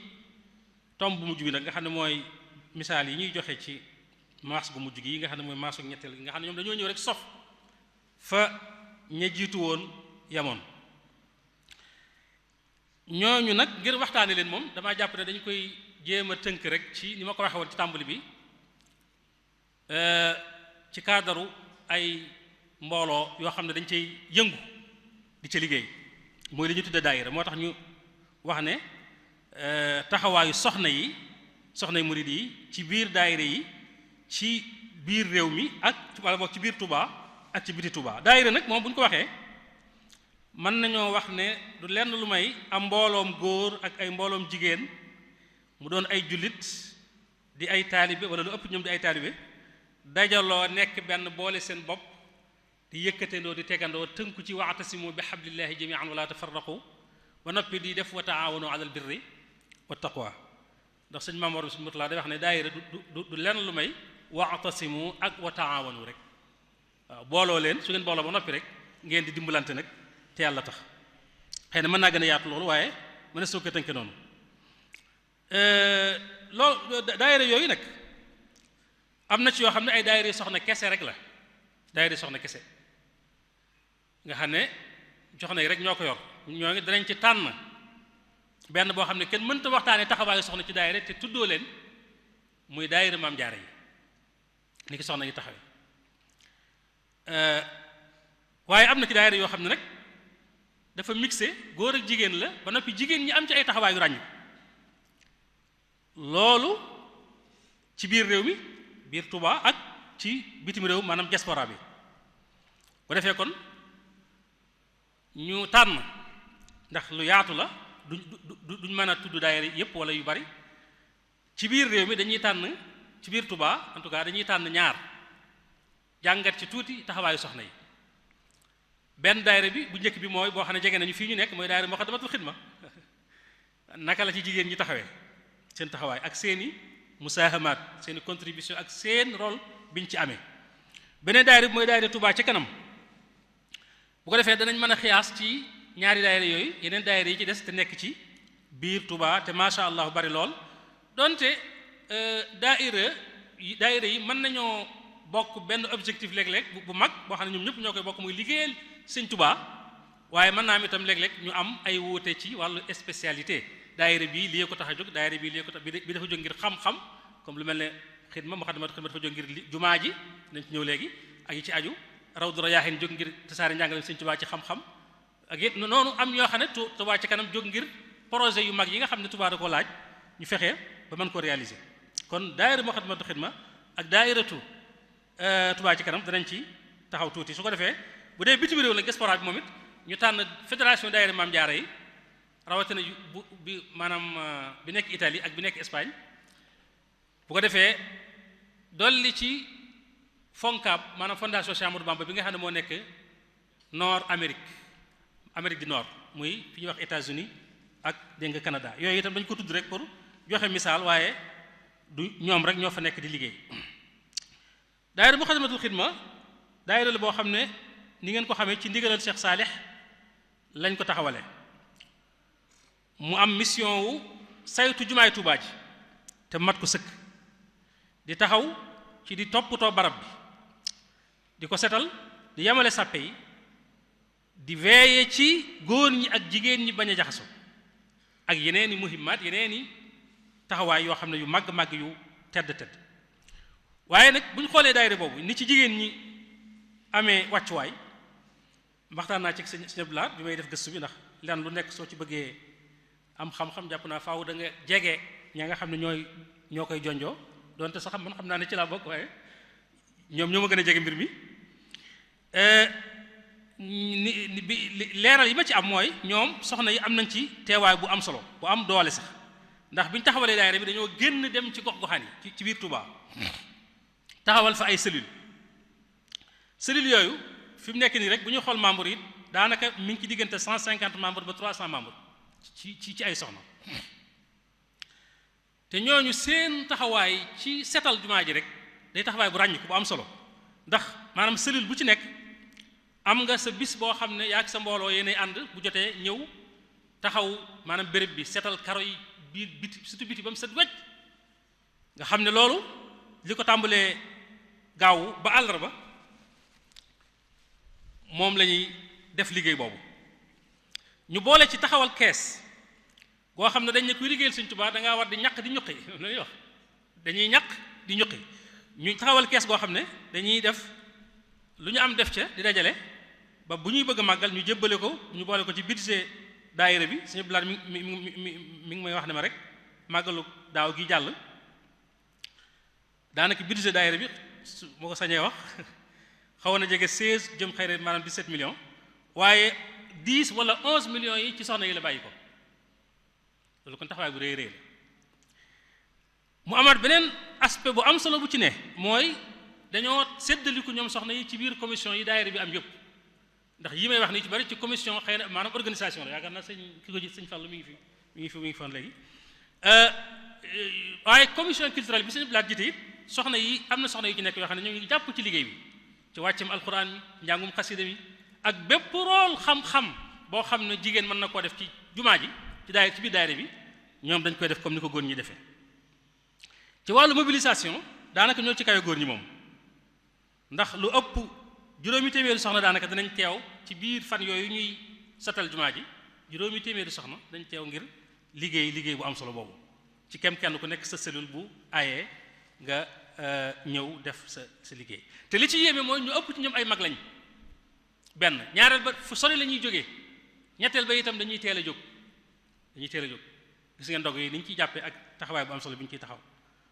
tomb bu mujj bi nag nga xam ne mooy misaal yi ñuy joxe ci maas gu mujj gi nga xam ne mooy maasu ñetteel gi nga xam ne ñoom dañoo ñëw rek sof fa ña jiitu woon yamoon ñooñu nag ngir waxtaane leen moom damaa jàpp ne dañu koy jéem a tënk rek ci ni ma ko waxee woon ci tàmbali bi ci kaadaru ay mbooloo yoo xam ne dañ cay yëngu di ca liggéey mooy li ñu tudde daayira moo tax ñu wax ne taxawaayu soxna yi murid yi ci biir daayira yi ci biir réew mi ak wala boog ci biir Touba ak ci biti Touba daayira nag moom bu ñu ko waxee mën nañoo wax ne du lenn lu may am mbooloom góor ak ay mbooloom jigéen mu doon ay jullit di ay taalibe wala lu ëpp ñoom di ay taalibe dajaloo nekk benn boole seen bopp di yëkkatendoo di tegandoo tënku ci wa'tasimu bi hablillahi jami'an wala tafarraqu ba noppi di def wa taawanu alal birri wa taqwa ndax sëñ Maam Mor bi suñu motulaa day wax ne daayira du lenn lu may wa'tasimu ak wa taawanu rek waaw booloo leen su ngeen booloo ba noppi rek ngeen di dimbalante nag te yàlla tax xëy na mën naa gën a yaatu loolu waaye mën na soo ko tënke noonu loolu daayira yooyu nag am na ci yoo xam ne ay daayira soxna kese rek la daayira soxna kese nga xam ne soxna yi rek ñoo ko yor ñoo ngi danañ ci tànn benn boo xam ne kenn mënta waxtaanee taxawaayu soxna ci daayira te tuddoo leen muy daayira maam jaara yi ni ki soxna yi taxawe waaye am na ci daayira yoo xam ne nag dafa mixé góor ak jigéen la ba noppi jigéen ñi am ci ay taxawaay yu ràññu loolu ci biir réew mi biir Touba ak ci bitim réew maanaam diaspora bi bu defee kon ñu tànn ndax lu yaatu la duñ mën a tudd daayira yépp wala yu bari ci biir réew mi dañuy tànn ci biir Touba en tout cas dañuy tànn ñaar jàngat ci tuuti taxawaayu soxna yi benn daayira bi bu njëkk bi mooy boo xam ne jege nañu fii ñu nekk mooy daayira Moukhaddamatoul Khidma naka la ci jigéen ñi taxawee seen taxawaay ak seeni musaahamaat seeni contribution ak seen rôle biñ ci amee beneen daayira bi mooy daayira Touba ca kanam bu ko defee danañ mën a xiyaas ci ñaari daayira yooyu yeneen daayira yi ci des te nekk ci biir Touba te macha allah bari lool donte daayira yi mën nañoo bokk benn objectif léeg-léeg bu mag boo xam ne ñoom ñëpp ñoo koy bokk muy liggéeyal Sëñ Touba waaye mën naa am itam léeg-léeg ñu am ay wuute ci wàllu spécialité daayira bii lii ko tax a jóg daayira bii lii ko tax bi dafa jóg ngir xam-xam comme lu mel ne xidma Moukhaddamatoul Khidma dafa jóg ngir jumaa ji nañ ci ñëw léegi ak yi ci aju Rawdu Rayaahin jóg ngir tasaare njàngale Sëñ Touba ci xam-xam ak it noonu am ñoo xam ne Touba ci kanam jóg ngir projet yu mag yi nga xam ne Touba da ko laaj ñu fexe ba mën ko réaliser kon daayira Moukhaddamatoul Khidma ak daayiratu Touba ci kanam danañ ci taxaw tuuti su ko defee bu dee bitim réew la diaspora bi moom it ñu tànn fédération daayira Maam Jaara yi rawatina bi maanaam bi nekk Italie ak bi nekk Espagne bu ko defee dolli ci FONCAB maanaam fondation Cheikh Amadou Bamba bi nga xam ne moo nekk Nord Amérique du Nord muy fi ñuy wax États-Unis ak dégg nga Canada yooyu itam dañu ko tudd rek pour joxe misaal waaye du ñoom rek ñoo fa nekk di liggéey daayira Moukhaddamatoul Khidma daayira la boo xam ne ni ngeen ko xamee ci ndigalal Cheikh Saalih lañ ko taxawale mu am mission wu saytu jumaay Tuubaa ji te mat ko sëkk di taxaw ci di toppatoo barab bi di ko setal di yamale sàppe yi di veiller ci góor ñi ak jigéen ñi bañ a jaxasoo ak yeneeni muhimmaat yeneeni taxawaay yoo xam ne yu màgg-màgg yu tedd waaye nag bu ñu xoolee daayira boobu ni ci jigéen ñi amee wàccuwaay waxtaan naa ci sëñ Abdoulaye bi may def gëstu bi ndax lan lu nekk soo ci bëggee am xam-xam jàpp naa faaw da nga jege ña nga xam ne ñoo koy jonjoo donte sax man xam naa ne ci laa bokk waaye ñoom ñoo ma gën a jege mbir mi leeral yi ma ci am mooy ñoom soxna yi am nañ ci teewaay bu am solo bu am doole sax ndax bi ñu taxawalee daayira bi dañoo génn dem ci gox-goxaan yi ci biir Touba taxawal fa ay cellules yooyu fi mu nekk nii rek bu ñu xool membres yi daanaka mi ngi ci diggante 150 membres ba 300 membres ci ay soxna te ñooñu seen taxawaay ci setal jumaa ji rek day taxawaay bu ràññiku bu am solo ndax maanaam cellule bu ci nekk am nga sa bis boo xam ne yaa ak sa mbooloo yéenay ànd bu jotee ñëw taxaw maanaam béréb bi setal karo yi biir biti surtout biti ba mu set wecc nga xam ne loolu li ko tàmbalee gaawu ba àllarba moom la ñuy def liggéey boobu ñu boole ci taxawal kees goo xam ne dañ ne kuy liggéeyal Sëñ Tuubaa da ngaa war di ñaq di ñuqi la ñuy wax dañuy ñaq di ñuqi ñu taxawal kees goo xam ne dañuy def lu ñu am def ca di dajale ba bu ñuy bëgg a màggal ñu jébbale ko ñu boole ko ci budget daayira bi suñu bilaat mi ngi may wax ne ma rek màggalu daaw gi jàll daanaka budget daayira bi su moo ko sañee wax xawoon na jege 16 jëm xëy na maanaam 17 millions waaye 10 wala 11 millions yi ci soxna yi la bàyyi ko loolu kon taxawaay bu rëy la mu amaat beneen aspect bu am solo bu ci ne mooy dañoo séddaliku ñoom soxna yi ci biir commission yi daayira bi am yëpp ndax yi may wax nii ci bari ci commission xëy na maanaam organisation la yaakaar naa sëñ Fallu mi ngi fi foon léegi waaye commission culturelle bi sëñ Blaat jiite it soxna yi am na soxna yu ci nekk yoo xam ne ñoo ngi jàpp ci liggéey bi ci wàccam alxuraan mi njàngum xasida mi ak bépp rôle xam-xam boo xam ne jigéen mën na koo def ci jumaa ji ci biir daayira bi ñoom dañ koy def comme ni ko góor ñi defee ci wàllu mobilisation daanaka ñoo ci kawe góor ñi moom ndax lu ëpp juróomi téeméeri soxna daanaka danañ teew ci biir fan yooyu ñuy satal jumaa ji juróomi téeméeri soxna dañ teew ngir liggéey bu am solo boobu ci kenn ku nekk sa cellule bu ayee nga ñëw def sa liggéey te li ci yéeme mooy ñu ëpp ci ñoom ay mag lañ benn ñaareel ba fu sori la ñuy jógee ñetteel ba itam dañuy teel a jóg gis ngeen ndog yi ni ñu ciy jàppee ak taxawaay bu am solo bi ñu ciy taxaw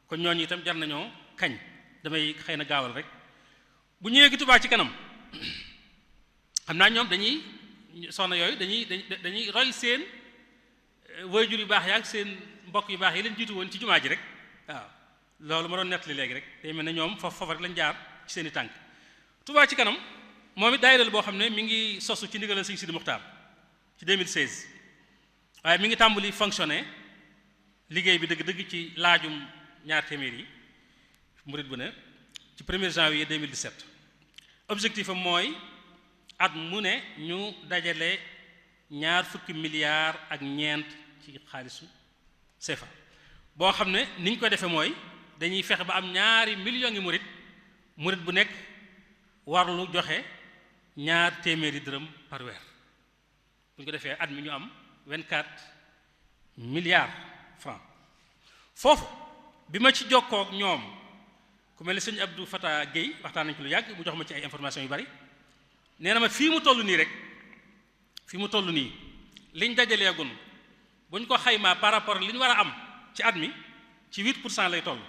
kon ñooñu itam jar nañoo kañ damay xëy na gaawal rek bu ñëwee gi Touba ci kanam xam naa ñoom dañuy soxna yooyu dañuy roy seen waajur yu baax yaak seen mbokk yu baax yi leen jiitu woon ci jumaa ji rek waaw loolu ma doon nettali léegi rek day mel ne ñoom foofu rek lañ jaar ci seen i tànk Touba ci kanam moom it daayira boo xam ne mi ngi sosu ci ndigalal Sëñ Sidi Muxtaar ci 2016 waaye mi ngi tàmbali fonctionner liggéey bi dëgg-dëgg ci laajum ñaar téeméer yi murit bu ne ci 1er janvier 2017 objectif am mooy at mu ne ñu dajale ñaar fukki milliards ak ñeent ci xaalisu CFA boo xam ne ni ñu ko defee mooy dañuy fexe ba am ñaari millions yi murit bu nekk warlu joxe ñaar téeméeri dërëm par weer bu ñu ko defee at mi ñu am 24 milliards francs foofu bi ma ci jokkoo ak ñoom ku mel ne sëñ Abdou Fata Guèye waxtaan nañu ko lu yàgg mu jox ma ci ay information yu bari nee na ma fii mu toll nii rek fii mu toll nii liñ dajaleegun bu ñu ko xaymaa par rapport li ñu war a am ci at mi ci 8% lay toll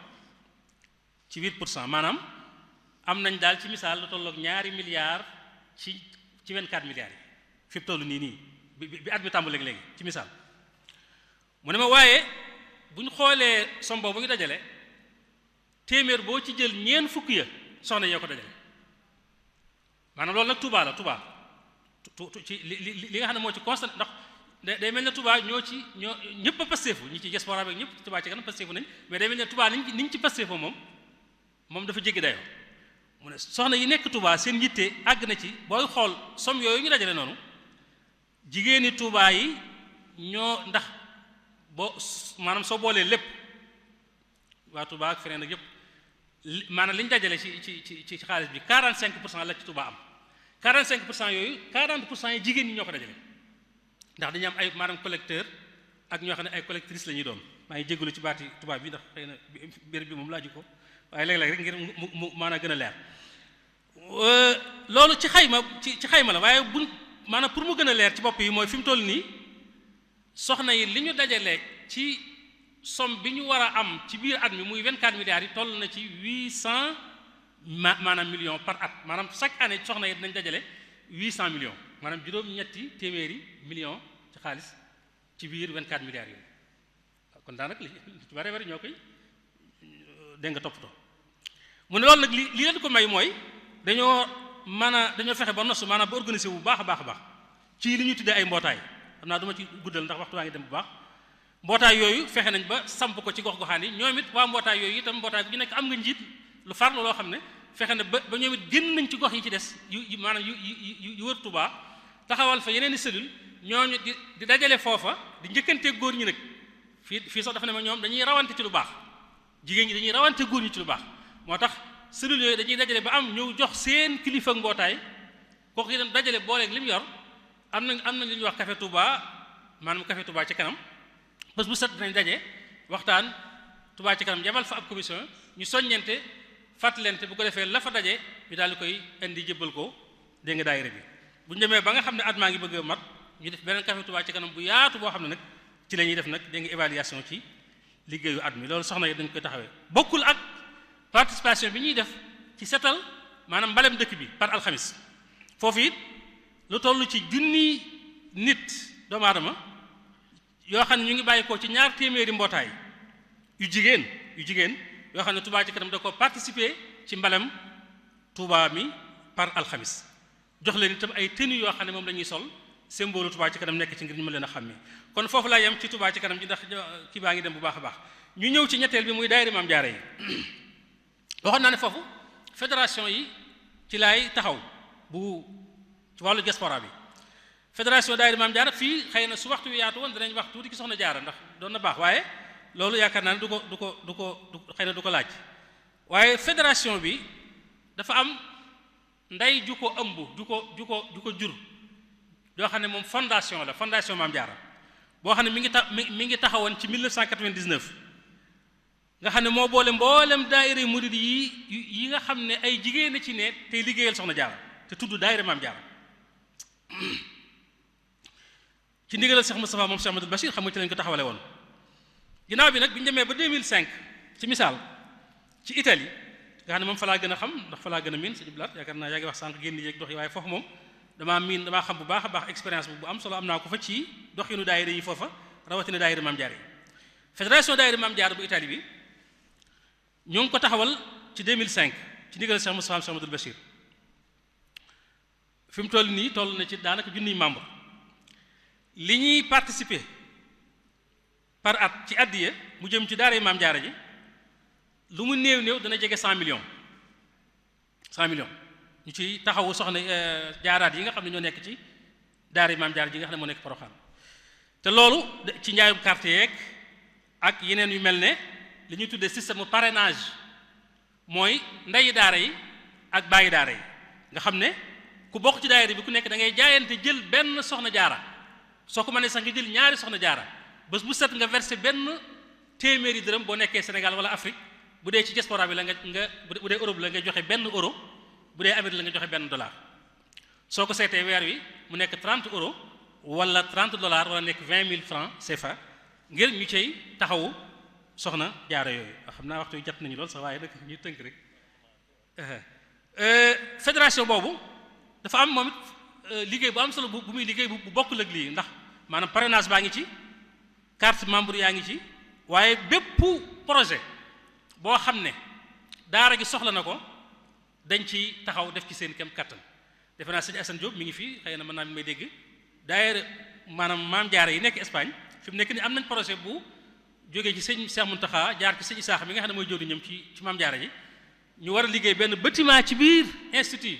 ci 8% maanaam am nañ daal ci misaal lu tolloog ñaari milliards ci 24 milliards yi fi mu toll nii bi at mi tàmbaleeg léegi ci misaal mu ne ma waaye bu ñu xoolee som boobu bu ñu dajale téeméer boo ci jël ñeent fukk ya soxna yee ko dajale maanaam loolu nag Touba la Touba ci li nga xam ne moo ci constat ndax day mel ne Touba ñoo ñëpp a pasteefu ñi ci diaspora bi ñëpp Touba ci kanam pasteefu nañ mais day mel ne Touba niñ ci pasteefoo moom dafa jéggi dayoo mu ne soxna yi nekk Touba seen yitte àgg na ci booy xool som yooyu ñu dajale noonu jigéeni Touba yi ñoo ndax maanaam soo boolee lépp waa Touba ak feneen ak yëpp maanaam li ñu dajale ci xaalis bi 45% la ci Touba am 45% yooyu 40% yi jigéen ñi ñoo ko dajale ndax dañu am ay maanaam collecteur ak ñoo xam ne ay collectrices la ñuy doon maa ngi jégalu ci baati Touba bi ndax xëy na béréb bi moom laaju ko waaye léeg-léeg rek ngir mu maanaam gën a leer loolu ci xayma la waaye buñ maanaam pour mu gën a leer ci bopp yi mooy fi mu toll nii soxna yi li ñu dajale ci somme bi ñu war a am ci biir at mi muy 24 milliards yi toll na ci 800 maanaam millions par at maanaam chaque année soxna yi dinañ dajale 800 millions maanaam juróom-ñetti téeméeri millions ci xaalis ci biir 24 milliards yooyu kon daanaka li ci bari bari ñoo koy dégg nga toppatoo mu ne loolu nag li leen ko may mooy dañoo fexe ba nosu maanaam ba organiser bu baax a baax ci li ñuy tuddee ay mbootaay xam naa du ma ci guddal ndax waxtu waa ngi dem bu baax mbootaay yooyu fexe nañ ba samp ko ci gox-goxaan yi ñoom it waa mbootaay yooyu itam mbootaay bu ñu nekk am nga njiit lu farlu loo xam ne fexe na ba ñoom it génn nañ ci gox yi ci des maanaam yu wër Touba taxawal fa yeneen i cellule ñooñu di dajale foofa di njëkkante góor ñi nag fii sax dafa ne ma ñoom dañuy rawante ci lu baax jigéen ñi dañuy rawante góor ñi ci lu baax moo tax cellule yooyu dañuy dajale ba am ñëw jox seen kilifa mbootaay kooku itam dajale booleeg li mu yor am na li ñuy wax café Touba maanaam café Touba ci kanam bés bu set dinañ daje waxtaan Touba ci kanam yabal fa ab commission ñu soññente fàttalente bu ko defee la fa daje ñu daal di koy indi jébbal ko dégg nga daayira bi bu ñu demee ba nga xam ne at maa ngi bëgg a mat ñu def beneen café Touba ci kanam bu yaatu boo xam ne nag ci la ñuy def nag dégg nga évaluation ci liggéeyu at mi loolu soxna yi dañ koy taxawee bokkul ak participation bi ñuy def ci setal maanaam mbalem dëkk bi par alxamis foofu it lu toll ci junni nit doomu aadama yoo xam ne ñu ngi bàyyi ko ci ñaar téeméeri mbootaay yu jigéen yoo xam ne Touba ci kanam da ko participer ci mbalem Touba mi par alxamis jox leen itam ay tenues yoo xam ne moom la ñuy sol symbole Touba ci kanam nekk ci ngir ñu mën leen a xàmmee kon foofu laa yem ci Touba ci kanam ji ndax kii baa ngi dem bu baax a baax ñu ñëw ci ñetteel bi muy daayira Maam Jaara yi waxoon naa ne foofu fédération yi ci laay taxaw bu ci wàllu diaspora bi fédération daayira Maam Jaara fii xëy na su waxtu wi yaatu woon danañ wax tuuti ki soxna Jaara ndax doon na baax waaye loolu yaakaar naa ne du xëy na du ko laaj waaye fédération bi dafa am ndey ju ko ëmb ju ko jur yoo xam ne moom fondation la fondation Maam Jaara boo xam ne mi ngi taxawoon ci 1999 nga xam ne moo boole mboolem daayira murid yi nga xam ne ay jigéen a ci ne tey liggéeyal soxna Jaara te tudd daayira Maam Jaara ci ndigalal Cheikh Moustapha moom Cheikh Ahmadou Bachir xam nga ci lañ ko taxawale woon ginnaaw bi nag bi ñu demee ba 2005 ci misaal ci Italie nga xam ne moom fa laa gën a xam ndax fa laa gën a miin sëñ Blaat yaakaar naa yaa ngi wax sànq génn yeeg dox yi waaye foofu moom damaa xam bu baax a baax expérience bu am solo am naa ko fa ci doxinu daayira yi foofa rawatina daayira Maam Jaara yi fédération daayira Maam Jaara bu Italie bi ñu ngi ko taxawal ci 2005 ci ndigalal Cheikh Moustapha Cheikh Ahmadou Bachir fi mu toll nii toll na ci daanaka junniy membre li ñuy participer par at ci addiya mu jëm ci daara Maam Jaara ji lu mu néew dana jege 100 millions ñu ci taxawu soxna jaaraat yi nga xam ne ñoo nekk ci daara Maam Jaara ji nga xam ne moo nekk Porokhane te loolu ci njaayum carte yeeg ak yeneen yu mel ne li ñuy tuddee système parrainage mooy ndeyi daara yi ak bàyyi daara yi nga xam ne ku bokk ci daayira bi ku nekk da ngay jaayante jël benn soxna jaara soo ko mënee sax nga jël ñaari soxna jaara bés bu set nga versé benn téeméeri dërëm boo nekkee Sénégal wala Afrique bu dee ci diaspora bi la nga bu dee Europe la nga joxe benn euro bu dee Amérique la nga joxe benn dollar soo ko seetee weer wi mu nekk 30 euros wala 30 dollars wala nekk 20 000 francs CFA ngir ñu cay taxawu soxna jaara yooyu xam naa waxtu yu jot nañu lool sax waaye nag ñuy tënk rek fédération boobu dafa am moom it liggéey bu am solo bu muy liggéey bu bokkul ak lii ndax maanaam parrainage baa ngi ci carte membre yaa ngi ci waaye bépp projet boo xam ne daara gi soxla na ko dañ ci taxaw def ci seen kem kattan defe naa sëñ Assane Diop mi ngi fii xëy na mën naa mi may dégg daayira maanaam Maam Jaara yi nekk Espagne fi mu nekk ni am nañ projet bu jógee ci sëñ Cheikh Mountakha jaar ci sëñ Isaaxa mi nga xam ne mooy jóodu ñëm ci Maam Jaara ji ñu war a liggéey benn bâtiment ci biir institut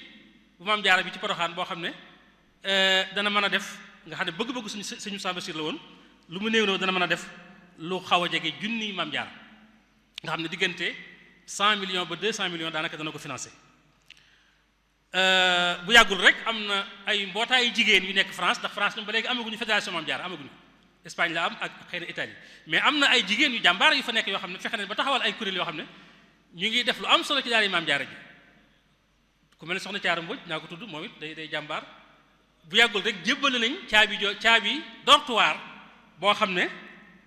bu Maam Jaara bi ci Porokhane boo xam ne dana mën a def nga xam ne bëgg-bëgg suñu Samba Sir la woon lu mu néew dana mën a def lu xaw a jege junni Maam Jaara nga xam ne diggante 100 millions ba 200 millions daanaka dana ko financé bu yàggul rek am na ay mbootaayu jigéen yu nekk France ndax France ñoom ba léegi amaguñu fédération Maam Jaara amaguñu Espagne la am ak xëy na Italie mais am na ay jigéen yu jàmbaar yu fa nekk yoo xam ne fexe nañ ba taxawal ay kuréel yoo xam ne ñu ngi def lu am solo ci daara Maam Jaara ji ku mel ne soxna Caara Mbodj naa ko tudd moom it day jàmbaar bu yàggul rek jébbale nañ caabi dortoir boo xam ne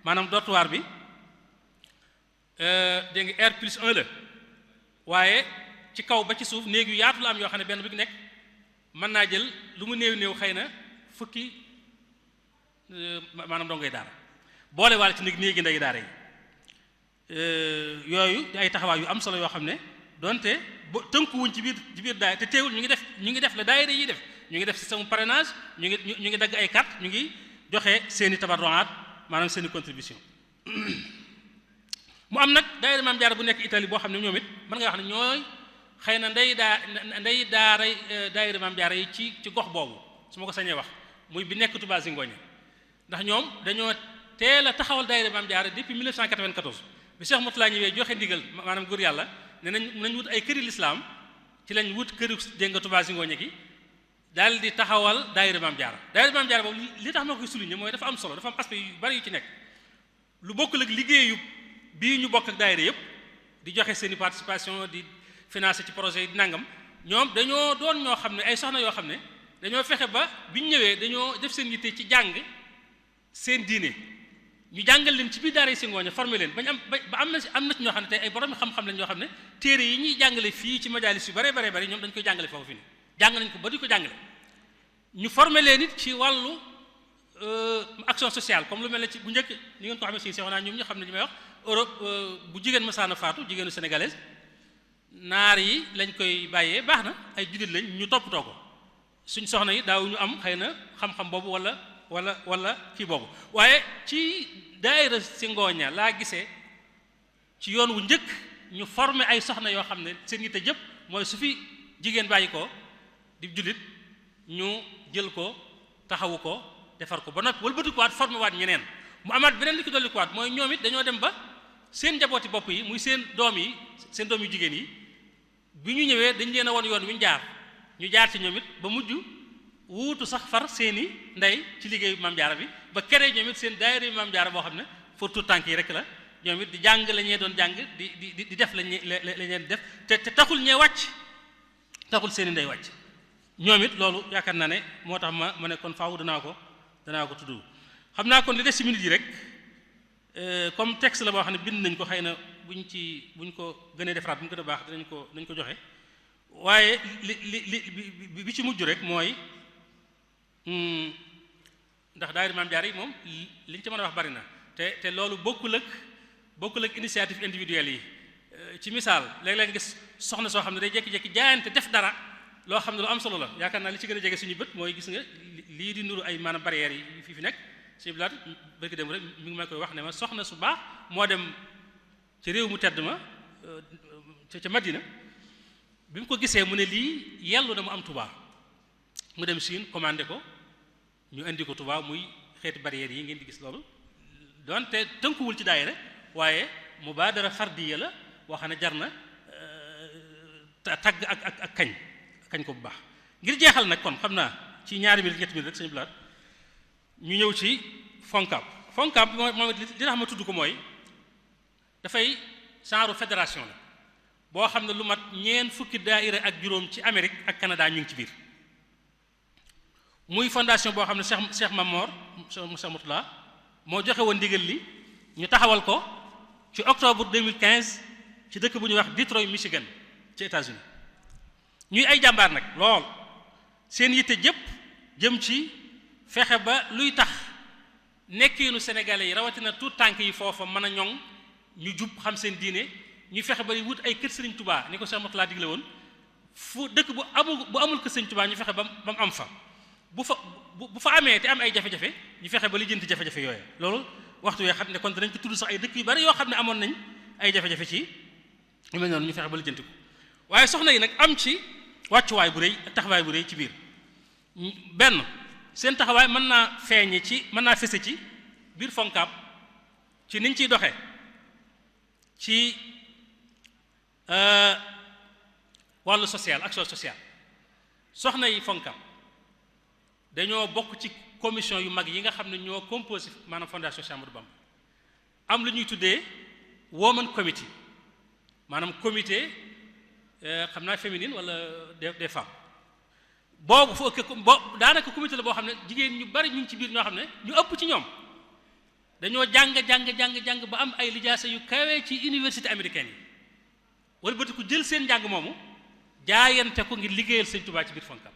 maanaam dortoir bi dégg nga R+1 la waaye ci kaw ba ci suuf néeg yu yaatu la am yoo xam ne benn bi nekk mën naa jël lu mu néew xëy na fukki maanaam dongoy daara boole waale ci néegi ndey daara yi yooyu ay taxawaay yu am solo yoo xam ne donte tënkuwuñ ci biir daayira te teewul ñu ngi def la daayira yi def ñu ngi def système parrainage ñu ngi dagg ay carte ñu ngi joxe seeni tabarruaat maanaam seeni contribution mu am nag daayira Maam Jaara bu nekk Italie boo xam ne ñoom it mën nga wax ne ñooy xëy na ndey daayira Maam Jaara yi ci gox boobu su ma ko sañee wax muy bi nekk Touba Zingoña ndax ñoom dañoo teel a taxawal daayira Maam Jaara depuis 1994 bi Cheikh Moutalla ñëwee joxe ndigal maanaam góor yàlla ne nañ wut ay këri lislaam ci lañ wut këri dégg nga Touba Zingoña gi daal di taxawal daayira Maam Jaara boobu li tax ma koy souligner mooy dafa am solo dafa am aspect yu bari yu ci nekk lu bokkul ak liggéeyu bii ñu bokk ak daayira yëpp di joxe seeni participation di financer ci projet yi di nangam ñoom dañoo doon ñoo xam ne ay soxna yoo xam ne dañoo fexe ba bi ñu ñëwee dañoo def seen yitte ci jàng seen diine ñu jàngal leen ci biir daara yi si ngooña formé leen bañ am ba am na ci ñoo xam ne tey ay borom xam-xam lañ ñoo xam ne téere yi ñuy jàngale fii ci majalis yu bare ñoom dañ koy jàngale foofu fi ne jàng nañ ko ba di ko jàngale ñu formé leen it ci wàllu action sociale comme lu mel ne ci bu njëkk ni ngeen ko xamee si naa ñoom ñu xam ne li may wax Europe bu jigéen masaana faatu jigéenu sénégalaise naar yi lañ koy bàyyee baax na ay jullit lañ ñu toppatoo ko suñ soxna yi daaw ñu am xëy na xam-xam boobu wala kii boobu waaye ci daayira si ngooña laa gisee ci yoon wu njëkk ñu former ay soxna yoo xam ne seen yitte jëpp mooy su fi jigéen bàyyi ko di jullit ñu jël ko taxawu ko defar ko ba noppi wëlbati ko waat former waat ñeneen mu amaat beneen li ko dolli ko waat mooy ñoom it dañoo dem ba seen njabooti bopp yi muy seen doom yu jigéen yi bi ñu ñëwee dañ leen a won yoon wi ñu jaar ci ñoom it ba mujj wuutu sax far seeni ndey ci liggéeyu Maam Jaara bi ba kere ñoom it seen daayira Maam Jaara boo xam ne pour tout tànk yi rek la ñoom it di jàng la ñee doon jàng di def la ñee def te taxul ñee wàcc taxul seeni ndey wàcc ñoom it loolu yaakaar naa ne moo tax ma ne kon faaw danaa ko tudd xam naa kon li des ci minute yi rek comme texte la boo xam ne bind nañ ko xëy na buñ ko gënee defaraat bu mu gën a baax dinañ ko joxe waaye bi ci mujj rek mooy ndax daayira Maam Jaara yi moom liñ ci mën a wax bari na te loolu bokkul ak initiative individuelle yi ci misaal léeg-léeg gis soxna soo xam ne day jékki-jékki jaayante def dara loo xam ne lu am solo la yaakaar naa li ci gën a jege suñu bët mooy gis nga lii di nuru ay maanaam barrières yi fi nekk suñu bilaat barki dem rek mi ngi may koy wax ne ma soxna su baax moo dem ci réew mu tedd ma ca Madina bi mu ko gisee mu ne lii yellu na mu am Tuubaa mu dem Chine commandé ko ñu indi ko Tuubaa muy xeeti barrières yi ngeen di gis loolu donte tënkuwul ci daayira waaye mubaadara fardiya la boo xam ne jar na tagg ak kañ ko bu baax ngir jeexal nag kon xam naa ci ñaari minute ñetti minute rek sañu bilaat ñu ñëw ci FONCAB moom li tax ma tudd ko mooy dafay genre fédération la boo xam ne lu mat fukki daayira ak juróom ci Amérique ak Canada ñu ngi ci biir muy fondation boo xam ne Cheikh Mamor Cheikh Moutala moo joxe woon ndigal li ñu taxawal ko ci octobre 2015 ci dëkk bu ñuy wax Detroit Michigan ci États-Unis ñuy ay jàmbaar nag lool seen yitte jëpp jëm ci fexe ba luy tax nekkiinu sénégalais yi rawatina tout tànk yi foofa mën a ñoŋ ñu jub xam seen diine ñu fexe ba wut ay kër Sëriñ Tubaa ni ko Cheikh Moutala digle woon fu dëkk bu amul kër Sëriñ Tubaa ñu fexe ba mu am fa bu fa amee te am ay jafe-jafe ñu fexe ba lijjanti jafe-jafe yooyu loolu waxtu wee xam ne kon danañ ko tudd sax ay dëkk yu bari yoo xam ne amoon nañ ay jafe-jafe ci yu mel noonu ñu fexe ba lijjanti ko waaye soxna yi nag am ci wàccuwaay bu rëy taxawaay bu rëy ci biir benn seen taxawaay mën naa fese ci biir FONCAB ci niñ ciy doxee ci wàllu social action sociale soxna yi FONCAB dañoo bokk ci commission yu mag yi nga xam ne ñoo composé maanaam fondation Cheikh Ahmadou Bamba am lu ñuy tuddee woman committee maanaam comité xam naa féminine wala des femmes boobu daanaka comité la boo xam ne jigéen ñu bari ñu ngi ci biir ñoo xam ne ñu ëpp ci ñoom dañoo jàng ba am ay lijaasa yu kawee ci université américaine yi wala bëti ku jël seen njàng moomu jaayante ko ngir liggéeyal Sëñ Tuubaa ci biir FONCAB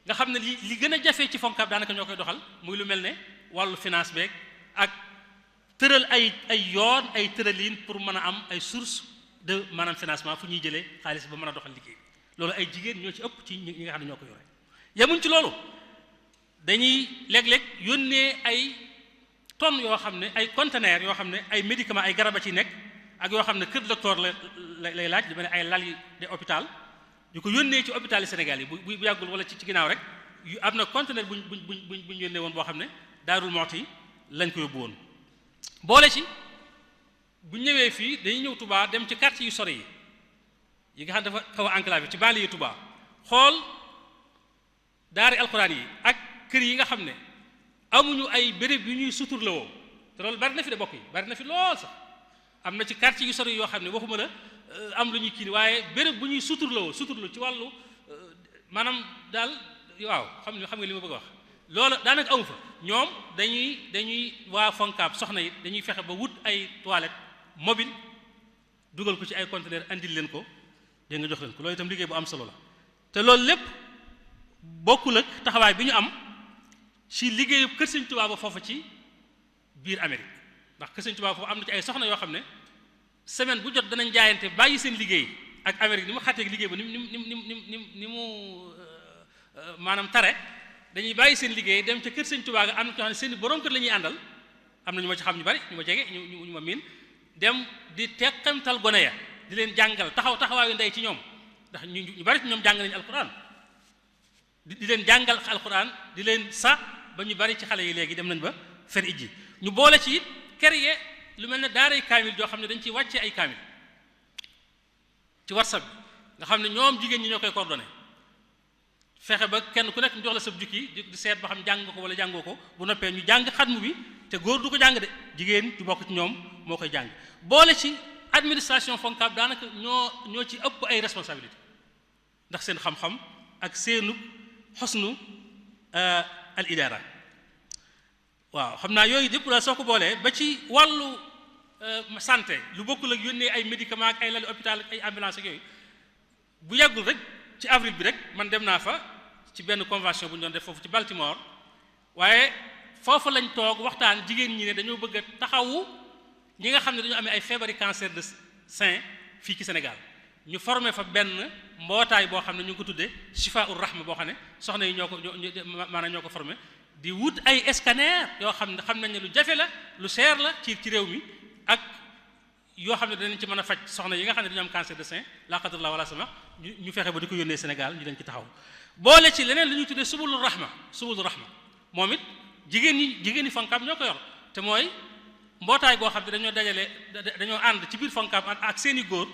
nga xam ne li gën a jafee ci FONCAB daanaka ñoo koy doxal muy lu mel ne wàllu finance beeg ak tëral ay yoon ay tëraliin pour mën a am ay source de maanaam financement fu ñuy jëlee xaalis ba mën a doxal liggéey loolu ay jigéen ñoo ci ëpp ci ñi nga xam ne ñoo ko yore yemuñ ci loolu dañuy léeg-léeg yónnee ay tonnes yoo xam ne ay conteneurs yoo xam ne ay médicaments ay garab a ci nekk ak yoo xam ne kër docteur lay laaj di mel ne ay lal yi de hôpital yu ko yónnee ci hôpital yi Sénégal yi bu yàggul wala ci ginnaaw rek yu am na conteneur buñ yónnee woon boo xam ne Daarul Muxti lañ ko yóbbu woon boole ci bu ñëwee fii dañuy ñëw Touba dem ci quartier yu sori yi nga xam dafa xaw a enclavé ci banlieue Touba xool daari alxuraan yi ak kër yi nga xam ne amuñu ay béréb yu ñuy suturlawoo te loolu bari na fi de bokk yi bari na fi lool sax am na ci quartier yu sori yoo xam ne waxuma la am lu ñuy kii waaye béréb bu ñuy suturloo ci wàllu maanaam daal waaw xam nga li ma bëgg a wax loolu daanaka amu fa ñoom dañuy waa FONCAB soxna yi dañuy fexe ba wut ay toilettes mobile dugal ko ci ay conteneurs andil leen ko dégg nga jox leen ko loolu itam liggéey bu am solo la te loolu lépp bokkul ak taxawaay bi ñu am ci liggéeyu Kër Sëñ Tuubaa ba foofu ci biir Amérique ndax Kër Sëñ Tuubaa foofu am na ci ay soxna yoo xam ne semaine bu jot danañ jaayante bàyyi seen liggéey ak Amérique ni mu xàtteeg liggéey ba ni mu maanaam tare dañuy bàyyi seen liggéey dem ca Kër Sëñ Tuubaa ga am na ñoo xam ne seen borom kër la ñuy àndal am na ñu ma ci xam ñu bari ñu ma jege ñu ma miin dem di teqamtal gone ya di leen jàngal taxawaayu ndey ci ñoom ndax ñu bari ci ñoom jàng nañu alquran di leen jàngal alquran di leen sa ba ñu bari ci xale yi léegi dem nañ ba fer ijji ñu boole ci it créer lu mel ne daaray kaamil joo xam ne dañ ciy wàccee ay kaamil ci WhatsApp bi nga xam ne ñoom jigéen ñi ñoo koy coordonné fexe ba kenn ku nekk ñu jox la sa jukki di seet ba xam jàng nga ko wala jàngoo ko bu noppee ñu jàng xatmu bi te góor du ko jàng de jigéen ju bokk ci ñoom moo koy jàng boole ci administration FONCAB daanaka ñoo ci ëpp ay responsabilité ndax seen xam-xam ak seenu xosnu al idaara waaw xam naa yooyu yëpp daal soo ko boolee ba ci wàllu santé lu bokkul ak yónnee ay médicaments ak ay lali hôpital ak ay ambulance ak yooyu bu yàggul rek ci avril bi rek man dem naa fa ci benn convention bu ñu doon def foofu ci Baltimore waaye foofu lañ toog waxtaan jigéen ñi ne dañoo bëgg a taxawu ñi nga xam ne dañoo amee ay feebari cancer de sein fii ci Sénégal ñu formé fa benn mbootaay boo xam ne ñu ngi ko tuddee Chifaa'ur Rahma boo xam ne soxna yi maanaam ñoo ko formé di wut ay scanner yoo xam ne xam nañ ne lu jafe la lu seer la ci réew mi ak yoo xam ne danañ ci mën a faj soxna yi nga xam ne dañu am cancer de sein laa qadarallaa wala sama ñu fexe ba di ko yónnee Sénégal ñu leen ci taxaw boole ci leneen lu ñuy tuddee subulur rahma moom it jigéen ñi FONCAB ñoo ko yor te mooy mbootaay goo xam ne dañoo ànd ci biir FONCAB ak seeni góor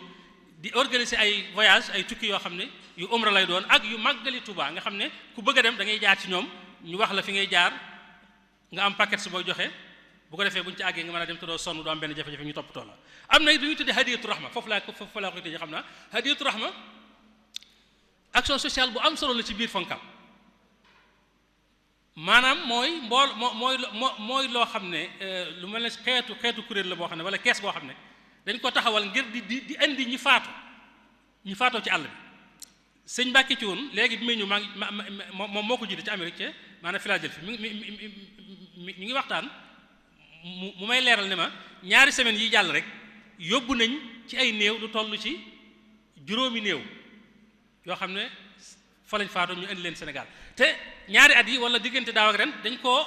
di organiser ay voyage ay tukki yoo xam ne yu umra lay doon ak yu màggali Touba nga xam ne ku bëgg a dem da ngay jaar ci ñoom ñu wax la fi ngay jaar nga am paquet su booy joxe bu ko defee bu ñu ci àggee nga mën a dem te doo sonn doo am benn jafe-jafe ñu toppatoo la am na lu ñuy tuddee hadiyatu rahma foofu laa koy tëjee xam naa hadiyatu rahma action sociale bu am solo la ci biir FONCAB maanaam mooy loo xam ne lu mel ne xeetu kuréel la boo xam ne wala kees boo xam ne dañ ko taxawal ngir di indi ñi faatoo ci àll bi sëñ Mbàkke ci woon léegi bi may ñëw moom moo ko jiite ci Amérique ca maanaam Philadelphie mi ngi waxtaan mu may leeral ne ma ñaari semaines yi jàll rek yóbbu nañ ci ay néew lu toll ci juróomi néew yoo xam ne fa lañ faatoo ñu indi leen Sénégal te ñaari at yi wala diggante daaw ak ren dañ koo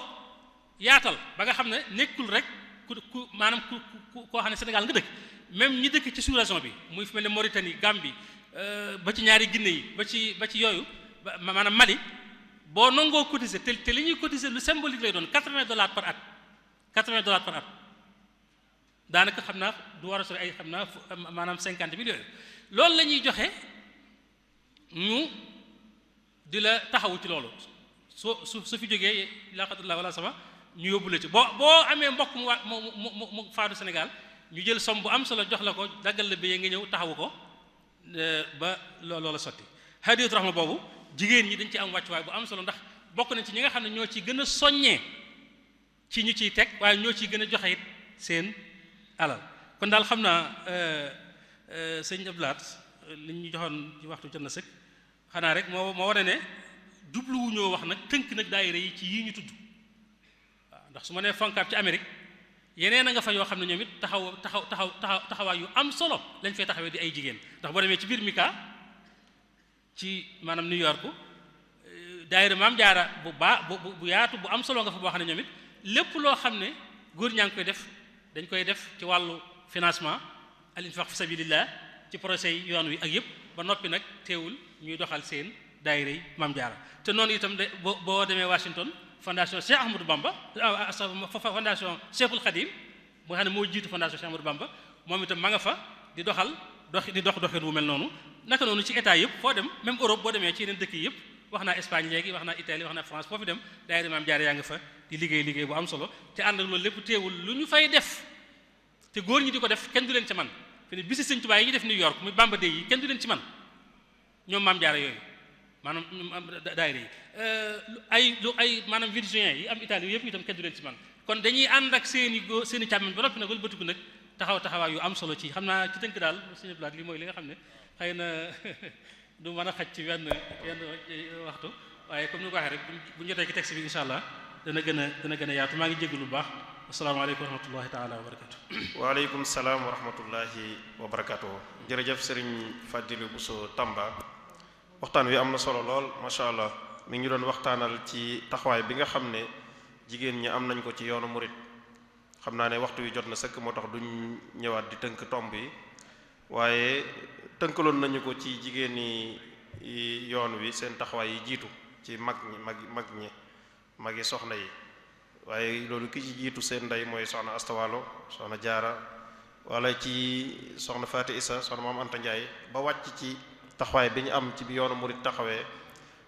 yaatal ba nga xam ne nekkul rek ku maanaam koo xam ne Sénégal nga dëkk même ñi dëkk ci sous-région bi muy fi mel ne Mauritanie Gambie ba ci ñaari Guinée yi ba ci yooyu maanaam Mali boo nangoo cotiser te li ñuy cotiser lu symbolique lay doon $80 par at $80 par at daanaka xam naa du war a sori ay xam naa maanaam 50 millions loolu la ñuy joxe ñu di la taxawu ci loolu su fi jógee laqatullah wala sama ñu yóbbu la ci boo amee mbokk mu faatu Sénégal ñu jël somme bu am solo jox la ko daggal la béyee nga ñëw taxawu ko ba loola sotti hadiyatu rahma boobu jigéen ñi dañ ci am wàccuwaay bu am solo ndax bokk nañ ci ñi nga xam ne ñoo ci gën a soññee ci ñu ciy teg waaye ñoo ciy gën a joxe it seen alal kon daal xam naa sëñ Abdoulaat li ñu joxoon ci waxtu jot na sëkk xanaa rek moo wane ne jubluwuñoo wax nag tënk nag daayira yi ci yii ñu tudd waaw ndax su ma nee FONCAB ci Amérique yeneen a nga fa yoo xam ne ñoom it taxawaay yu am solo lañ fay taxawee di ay jigéen ndax boo demee ci biir Mika ci maanaam New York daayira Maam Jaara bu yaatu bu am solo nga fa boo xam ne ñoom it lépp loo xam ne góor ñaa ngi koy def dañ koy def ci wàllu financement al infaq fi sabilillah ci projet yi yoon wi ak yëpp ba noppi nag teewul ñuy doxal seen daayira yi Maam Jaara te noonu itam de boo demee Washington fondation Cheikh Ahmadou Bamba fondation Cheikhul Khadim moo xam ne moo jiitu fondation Cheikh Ahmadou Bamba moom itam ma nga fa di dox doxin wu mel noonu naka noonu ci état yëpp foo dem même Europe boo demee ci yeneen dëkk yi yëpp wax naa Espagne léegi wax naa Italie wax naa France foo fi dem daayira Maam Jaara yaa nga fa di liggéey bu am solo te ànd ak loolu lépp teewul lu ñu fay def te góor ñi di ko def kenn du leen ci man te ne bisi Sëñ Tuubaa yi ñu def New York muy Bamba Day yi kenn du leen ci man ñoom Maam Jaara yooyu maanaam daayira yi ay maanaam virgin yi am Italie yëpp itam kenn du leen ci man kon dañuy ànd ak seen i càmmiñ ba noppi nag wala bëtiku nag taxawaay yu am solo ci xam naa ci tënk daal sëñ Blaat li mooy li nga xam ne xëy na du mën a xaj ci wenn waxtu waaye comme ni ko waxee rek bu ñu jotee ci texte bi insha allah dana gën a yaatu maa ngi jéggalu bu baax asalaamaaleykum wa rahmatullahi taala wa barakatu waaleykum salaam wa rahmatullahi wa barakatu jërëjëf sëriñ Fadilou Bousso Tamba waxtaan wi am na solo lool macha allah mi ngi ñu doon waxtaanal ci taxawaay bi nga xam ne jigéen ñi am nañ ko ci yoonu murit xam naa ne waxtu wi jot na sëkk moo tax duñ ñëwaat di tënk tomb yi waaye tënkaloon nañu ko ci jigéen ñi yoon wi seen taxawaay yi jiitu ci magi soxna yi waaye loolu ki ci jiitu seen ndey mooy soxna Astawalo soxna Jaara wala ci soxna Faati Isa soxna Maam Anta Njaay ba wàcc ci taxawaay bi ñu am ci bi yoonu murit taxawee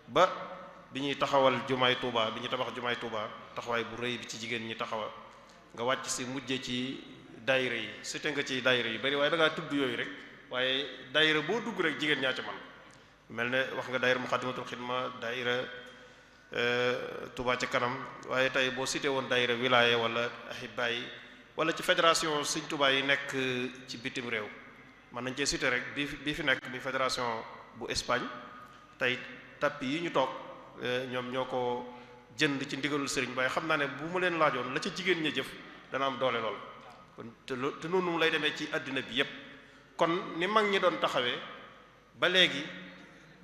ba bi ñuy taxawal jumaay Tuuba bi ñuy tabax jumaay Tuuba taxawaay bu rëy bi ci jigéen ñi nga wàcc si mujje ci daayira yi cité nga ci daayira yi bari waaye da ngaa tudd yooyu rek waaye daayira boo dugg rek jigéen ñaa ca man mel ne wax nga daayira Muxaddamatul Xidma daayira Touba ca kanam waaye tey boo cité woon daayira wilaya wala ahibba yi wala ci fédération Sëñ Touba yi nekk ci bitim réew mën nañ cee cité rek bi fi nekk bi fédération bu Espagne tey tapis yi ñu toog ñoom ñoo ko jënd ci ndigalul sëriñ waaye xam naa ne bu mu leen laajoon la ca jigéen ña jëf dana am doole lool kon te noonu lay demee ci àddina bi yépp kon ni mag ñi doon taxawee ba léegi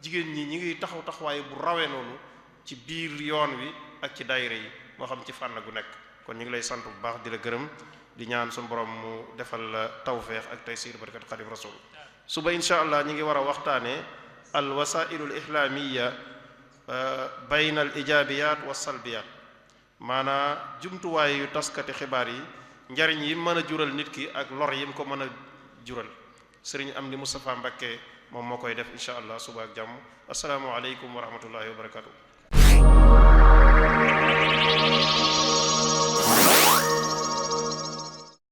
jigéen ñi ñi ngi taxaw taxawaay bu rawee noonu ci biir yoon wi ak ci daayira yi moo xam ci fànn gu nekk kon ñu ngi lay sant bu baax di la gërëm di ñaan suñu borom mu defal la tawfeex ak taysiir barkat xadim rasul suba insha allah ñi ngi war a waxtaane al wasailu al islaamiya bayna al ijaabiyaat wa salbiyaat maanaa jumtuwaay yu taskati xibaar yi njariñ yi mën a jural nit ki ak lor yi mu ko mën a jural sëriñ Amdi Moustapha Mbakke moom moo koy def insha allah suba ak jàmm assalaamu aleykum wa rahmatullahi wa barakatuh